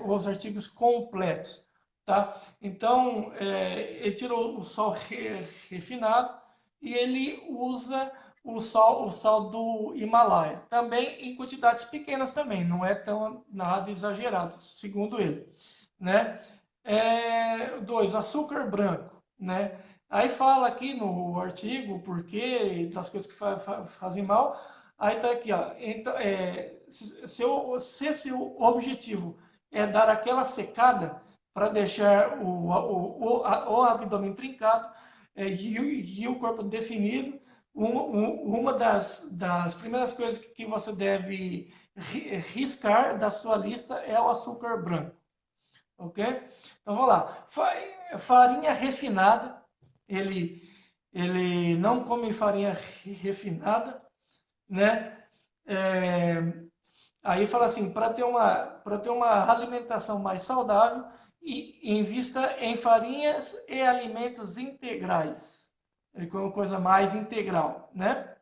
Speaker 1: os artigos completos, tá? Então, ele tirou o sal refinado e ele usa o sal do Himalaia, também em quantidades pequenas também, não é tão nada exagerado, segundo ele, né? Dois, açúcar branco, né? Aí fala aqui no artigo o porquê das coisas que fazem mal. Aí tá aqui, ó. Então, se seu objetivo é dar aquela secada para deixar o abdômen trincado e o corpo definido, uma das primeiras coisas que você deve riscar da sua lista é o açúcar branco. Ok? Então vamos lá. Farinha refinada. Ele, ele não come farinha refinada, né? É, aí fala assim, para ter uma alimentação mais saudável, e invista em farinhas e alimentos integrais. Ele come uma coisa mais integral, né?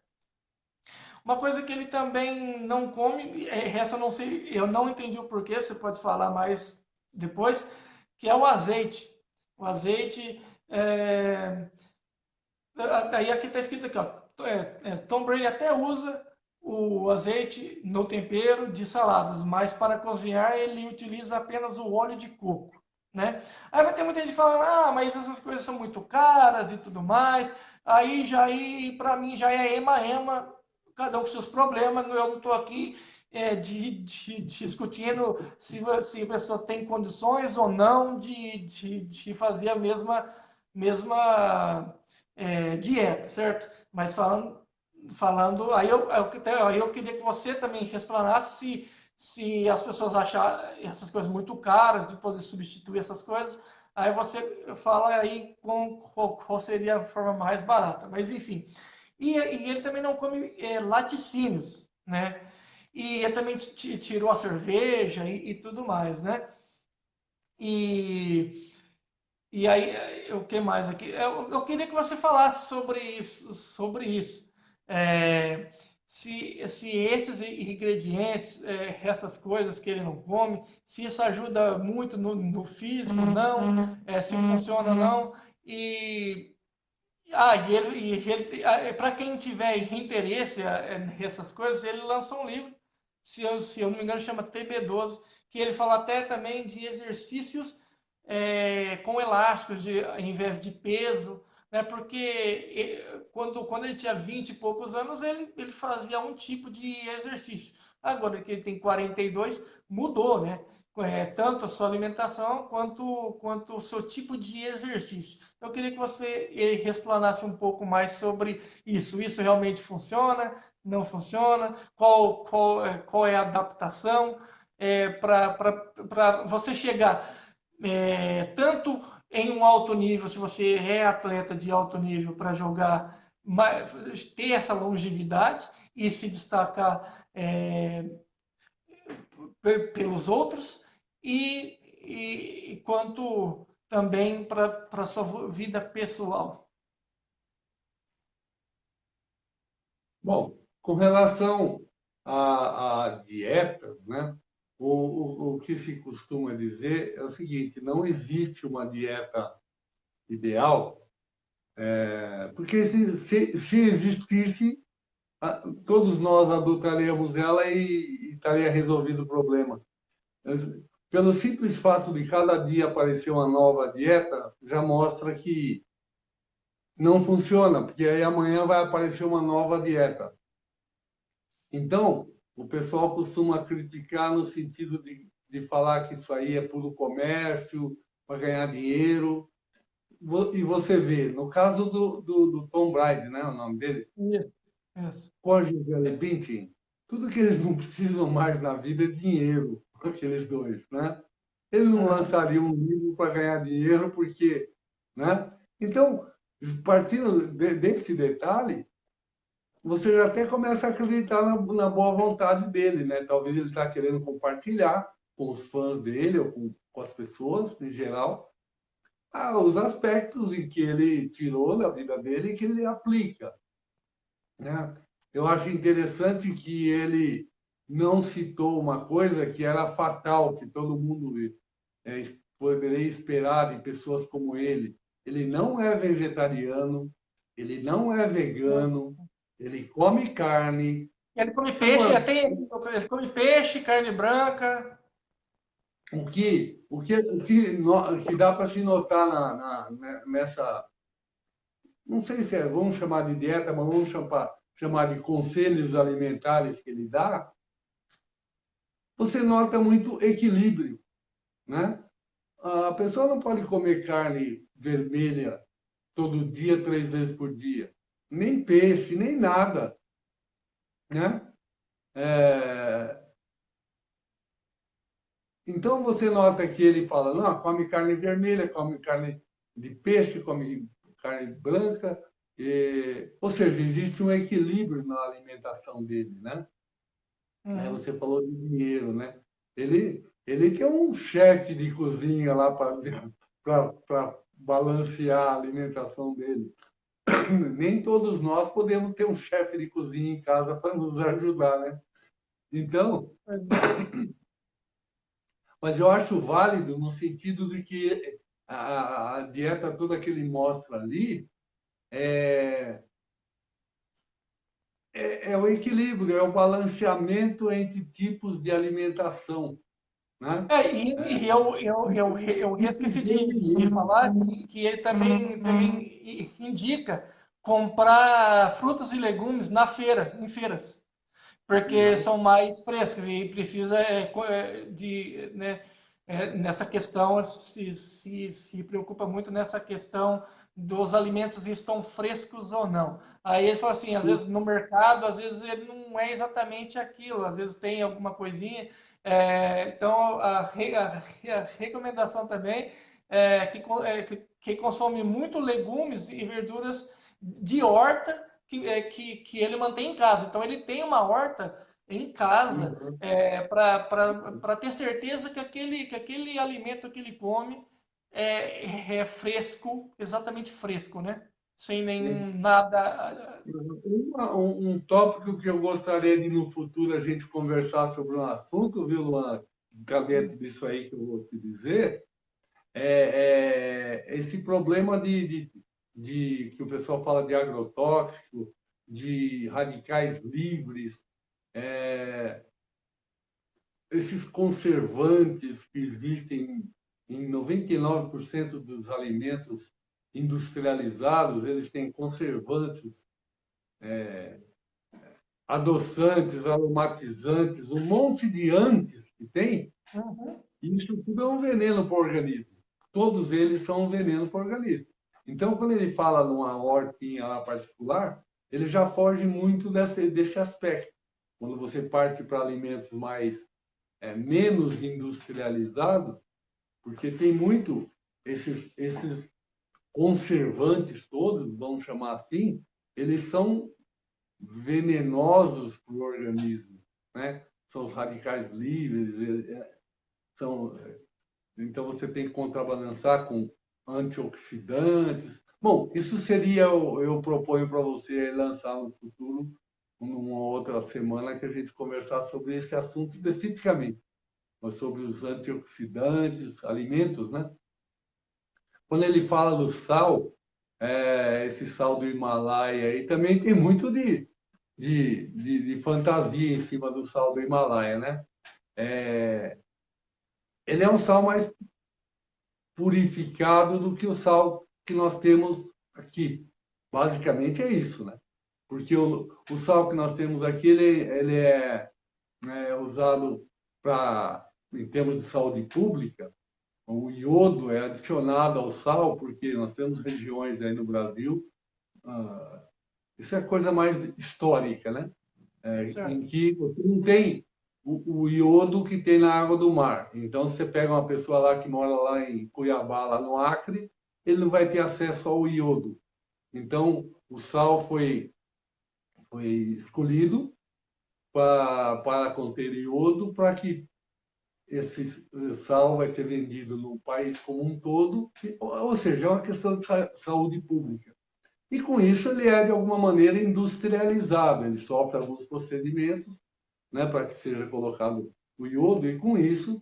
Speaker 1: Uma coisa que ele também não come, essa eu não sei, eu não entendi o porquê, você pode falar mais depois, que é o azeite. O azeite, aí aqui está escrito aqui, ó, Tom Brady até usa o azeite no tempero de saladas, mas para cozinhar ele utiliza apenas o óleo de coco, né? Aí vai ter muita gente falando, mas essas coisas são muito caras e tudo mais. Aí para mim já é ema-ema, cada um com seus problemas. Eu não estou aqui discutindo se a pessoa tem condições ou não de fazer a mesma dieta, certo? Mas falando aí eu queria que você também explanasse se as pessoas acharem essas coisas muito caras, de poder substituir essas coisas, aí você fala aí qual seria a forma mais barata. Mas enfim, e ele também não come laticínios, né? E ele também tirou a cerveja e tudo mais, né? E, e aí, o que mais aqui? Eu queria que você falasse sobre isso. É, se esses ingredientes, essas coisas que ele não come, se isso ajuda muito no físico, não, se funciona ou não. E, para quem tiver interesse nessas coisas, ele lançou um livro, se eu não me engano, chama TB12, que ele fala até também de exercícios com elásticos em vez de peso, né? Porque quando ele tinha 20 e poucos anos, ele fazia um tipo de exercício. Agora que ele tem 42, mudou, né? Tanto a sua alimentação quanto o seu tipo de exercício. Eu queria que você explanasse um pouco mais sobre isso. Isso realmente funciona? Não funciona? Qual é a adaptação para você chegar tanto em um alto nível, se você é atleta de alto nível para jogar, ter essa longevidade e se destacar pelos outros, e quanto também para a sua vida pessoal.
Speaker 2: Bom, com relação a dietas, né? O que se costuma dizer é o seguinte: não existe uma dieta ideal, porque se existisse, todos nós adotaríamos ela e estaria resolvido o problema. Mas, pelo simples fato de cada dia aparecer uma nova dieta, já mostra que não funciona, porque aí amanhã vai aparecer uma nova dieta. Então, o pessoal costuma criticar no sentido de falar que isso aí é puro comércio, para ganhar dinheiro. E você vê, no caso do Tom Brady, né, o nome dele,
Speaker 1: Isso, isso.
Speaker 2: com a Gisele Bündchen, tudo que eles não precisam mais na vida é dinheiro, aqueles dois, né? Ele não
Speaker 1: Aham.
Speaker 2: lançaria um livro para ganhar dinheiro, porque, né? Então, partindo desse detalhe, você já até começa a acreditar na boa vontade dele, né? Talvez ele está querendo compartilhar com os fãs dele ou com as pessoas em geral os aspectos em que ele tirou da vida dele e que ele aplica, né? Eu acho interessante que ele não citou uma coisa que era fatal, que todo mundo é, poderia esperar de pessoas como ele. Ele não é vegetariano, ele não é vegano, ele come carne.
Speaker 1: Ele come peixe,
Speaker 2: Agora,
Speaker 1: ele come peixe, carne branca.
Speaker 2: o que dá para se notar nessa, não sei se vamos chamar de dieta, mas vamos chamar de conselhos alimentares que ele dá, você nota muito equilíbrio, né? A pessoa não pode comer carne vermelha todo dia, 3 vezes por dia, nem peixe, nem nada, né? É, então você nota que ele fala, não, come carne vermelha, come carne de peixe, come carne branca, ou seja, existe um equilíbrio na alimentação dele, né? Aí
Speaker 1: Uhum.
Speaker 2: você falou de dinheiro, né? Ele que é um chefe de cozinha lá para balancear a alimentação dele. Nem todos nós podemos ter um chefe de cozinha em casa para nos ajudar, né? Então, mas eu acho válido no sentido de que a dieta toda que ele mostra ali é, é o equilíbrio, é o balanceamento entre tipos de alimentação, né?
Speaker 1: Eu esqueci de falar que ele também indica comprar frutas e legumes na feira, em feiras, porque
Speaker 2: Uhum.
Speaker 1: são mais frescas e precisa né, nessa questão, se preocupa muito nessa questão dos alimentos se estão frescos ou não. Aí ele fala assim, às vezes no mercado, às vezes ele não é exatamente aquilo, às vezes tem alguma coisinha. Então a recomendação também é que consome muito legumes e verduras de horta que ele mantém em casa. Então ele tem uma horta em casa
Speaker 2: Uhum.
Speaker 1: para ter certeza que aquele alimento que ele come é fresco, exatamente fresco, né? Sem nenhum nada.
Speaker 2: Um tópico que eu gostaria de, no futuro, a gente conversar sobre um assunto, viu, Luan? Está dentro disso aí que eu vou te dizer, esse problema que o pessoal fala de agrotóxico, de radicais livres, é, esses conservantes que existem em 99% dos alimentos industrializados, eles têm conservantes, adoçantes, aromatizantes, um monte de antes que tem,
Speaker 1: Uhum.
Speaker 2: e isso tudo é um veneno para o organismo. Todos eles são um veneno para o organismo. Então, quando ele fala numa hortinha lá particular, ele já foge muito desse aspecto. Quando você parte para alimentos menos industrializados, porque tem muito esses conservantes todos, vamos chamar assim, eles são venenosos para o organismo, né? São os radicais livres, são, então você tem que contrabalançar com antioxidantes. Bom, isso seria, eu proponho para você lançar no futuro, numa outra semana, que a gente conversar sobre esse assunto especificamente, mas sobre os antioxidantes, alimentos, né? Quando ele fala do sal, esse sal do Himalaia, e também tem muito de fantasia em cima do sal do Himalaia, né? Ele é um sal mais purificado do que o sal que nós temos aqui. Basicamente é isso, né? Porque o sal que nós temos aqui, ele é usado para em termos de saúde pública, o iodo é adicionado ao sal, porque nós temos regiões aí no Brasil, isso é coisa mais histórica, né? Em
Speaker 1: Certo.
Speaker 2: que você não tem o iodo que tem na água do mar. Então, você pega uma pessoa lá que mora lá em Cuiabá, lá no Acre, ele não vai ter acesso ao iodo. Então, o sal foi escolhido para conter iodo, para que esse sal vai ser vendido no país como um todo, ou seja, é uma questão de saúde pública. E com isso ele é, de alguma maneira, industrializado, ele sofre alguns procedimentos, né, para que seja colocado o iodo, e com isso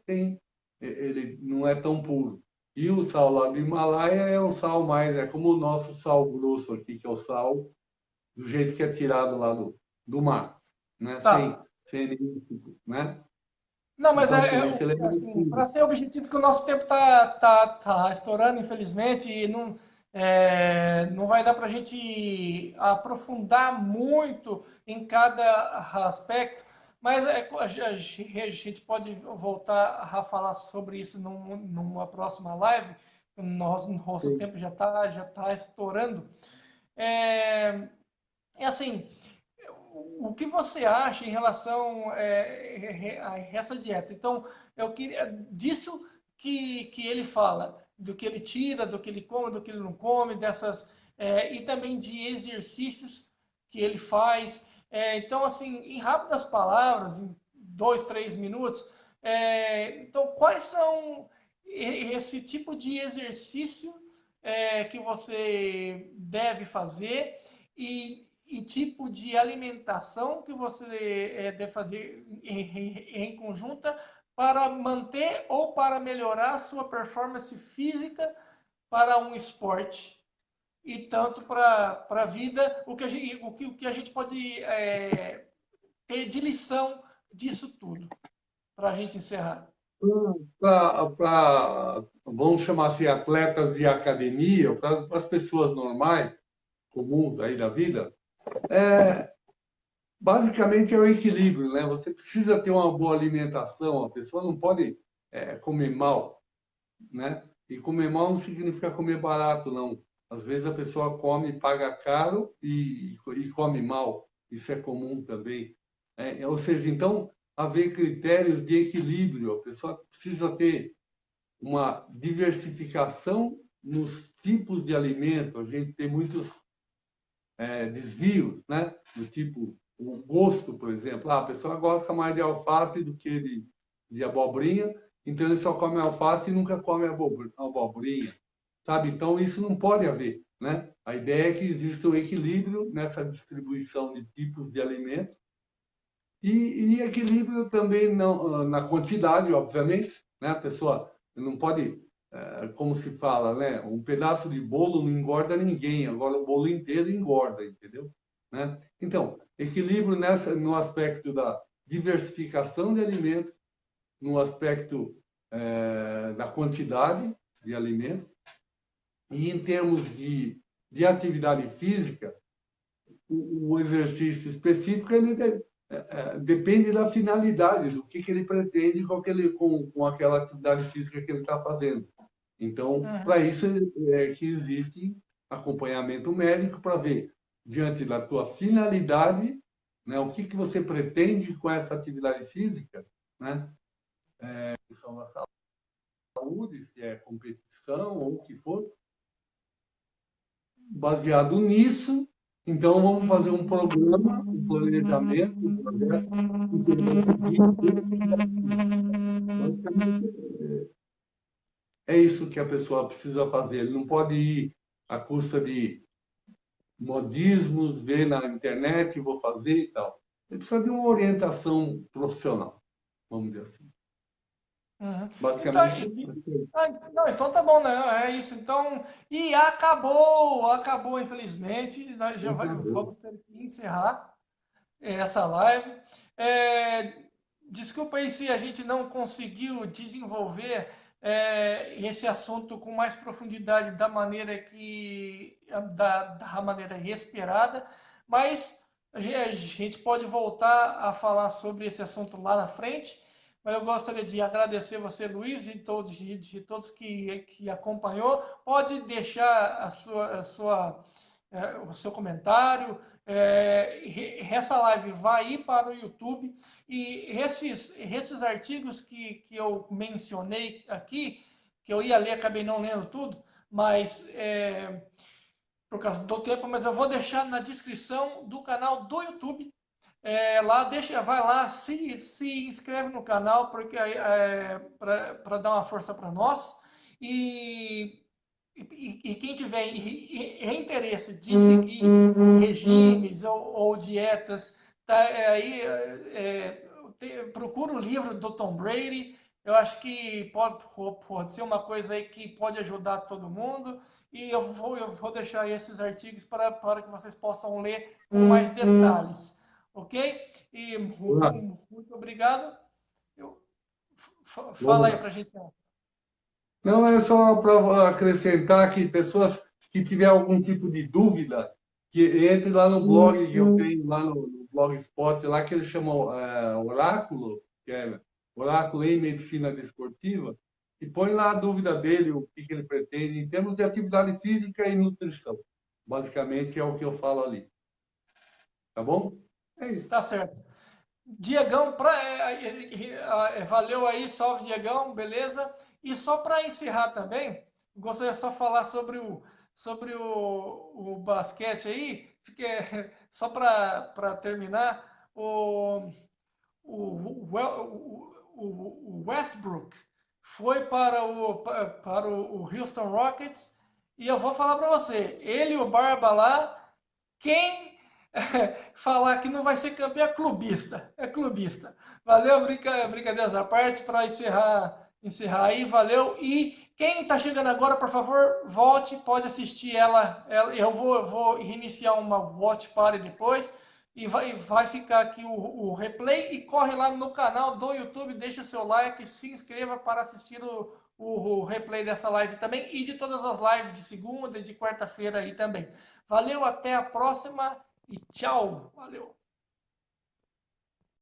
Speaker 2: ele não é tão puro. E o sal lá do Himalaia é um sal mais, é como o nosso sal grosso aqui, que é o sal do jeito que é tirado lá do mar, né,
Speaker 1: Tá.
Speaker 2: sem nenhum tipo, né?
Speaker 1: Não, mas
Speaker 2: Então, com isso ele é mais
Speaker 1: assim, para
Speaker 2: puro.
Speaker 1: ser objetivo, que o nosso tempo tá estourando, infelizmente, e não vai dar para a gente aprofundar muito em cada aspecto, mas a gente pode voltar a falar sobre isso numa próxima live. Nosso
Speaker 2: Sim,
Speaker 1: tempo já tá estourando. É, é assim, o que você acha em relação a essa dieta? Então, eu queria disso que ele fala, do que ele tira, do que ele come, do que ele não come, e também de exercícios que ele faz. Então, assim, em rápidas palavras, em 2, 3 minutos, então quais são esse tipo de exercício que você deve fazer e tipo de alimentação que você deve fazer em conjunta para manter ou para melhorar a sua performance física para um esporte e tanto para a vida, o que a gente pode ter de lição disso tudo, para a gente encerrar.
Speaker 2: vamos chamar assim, atletas de academia, para as pessoas normais, comuns aí da vida, basicamente é o equilíbrio, né? Você precisa ter uma boa alimentação, a pessoa não pode comer mal, né? E comer mal não significa comer barato, não. Às vezes a pessoa come, paga caro e come mal. Isso é comum também. Ou seja, então, haver critérios de equilíbrio. A pessoa precisa ter uma diversificação nos tipos de alimento. A gente tem muitos desvios, né? Do tipo, o gosto, por exemplo. A pessoa gosta mais de alface do que de abobrinha, então ele só come alface e nunca come abobrinha, sabe? Então isso não pode haver, né? A ideia é que exista um equilíbrio nessa distribuição de tipos de alimentos e equilíbrio também não, na quantidade, obviamente, né? A pessoa não pode, como se fala, né? Um pedaço de bolo não engorda ninguém, agora o bolo inteiro engorda, entendeu? Né? Então, equilíbrio no aspecto da diversificação de alimentos, no aspecto da quantidade de alimentos, e em termos de atividade física, o exercício específico ele depende da finalidade, do que ele pretende com aquela atividade física que ele está fazendo. Então,
Speaker 1: Uhum.
Speaker 2: para isso é que existe acompanhamento médico para ver, diante da tua finalidade, né, o que você pretende com essa atividade física, né, questão da saúde, se é competição ou o que for, baseado nisso, então vamos fazer um programa, um planejamento, um projeto, em que ele vai seguir basicamente é isso que a pessoa precisa fazer. Ele não pode ir à custa de modismos, ver na internet, vou fazer e tal. Ele precisa de uma orientação profissional, vamos dizer assim.
Speaker 1: Uhum. Então,
Speaker 2: Basicamente,
Speaker 1: não, então tá bom, né? É isso. Então, e acabou, infelizmente. Nós vamos ter que encerrar essa live. É, desculpa aí se a gente não conseguiu desenvolver esse assunto com mais profundidade da maneira esperada, mas a gente pode voltar a falar sobre esse assunto lá na frente. mas eu gostaria de agradecer você, Luiz, e de todos que acompanhou. Pode deixar o seu comentário. Essa live vai ir para o YouTube e esses artigos que eu mencionei aqui, que eu ia ler, acabei não lendo tudo, mas por causa do tempo, mas eu vou deixar na descrição do canal do YouTube. Vai lá, se inscreve no canal porque para dar uma força para nós. E quem tiver interesse de seguir regimes ou dietas, tá, procura o livro do Tom Brady. Eu acho que pode ser uma coisa aí que pode ajudar todo mundo. E eu vou deixar esses artigos para que vocês possam ler com mais detalhes. Ok? E muito obrigado. Fala aí para a gente.
Speaker 2: Não, é só para acrescentar que pessoas que tiver algum tipo de dúvida, que entre lá no blog que eu tenho, lá no Blogspot, lá que eles chamam Oráculo, que é Oráculo em Medicina Desportiva, e põe lá a dúvida dele, o que ele pretende, em termos de atividade física e nutrição. Basicamente é o que eu falo ali. Tá bom? É isso.
Speaker 1: Tá certo. Diegão, valeu aí, salve Diegão, beleza? E só para encerrar também, gostaria só de falar sobre o basquete aí, só para terminar, o Westbrook foi para o Houston Rockets e eu vou falar para você, ele e o Barba lá, quem falar que não vai ser campeão é clubista. É clubista. Valeu, brincadeiras à parte, para encerrar aí, valeu. E quem está chegando agora, por favor, volte, pode assistir eu vou reiniciar uma watch party depois. E vai ficar aqui o replay. E corre lá no canal do YouTube, deixa seu like, se inscreva para assistir o replay dessa live também. E de todas as lives de segunda e de quarta-feira aí também. Valeu, até a próxima. E tchau, valeu!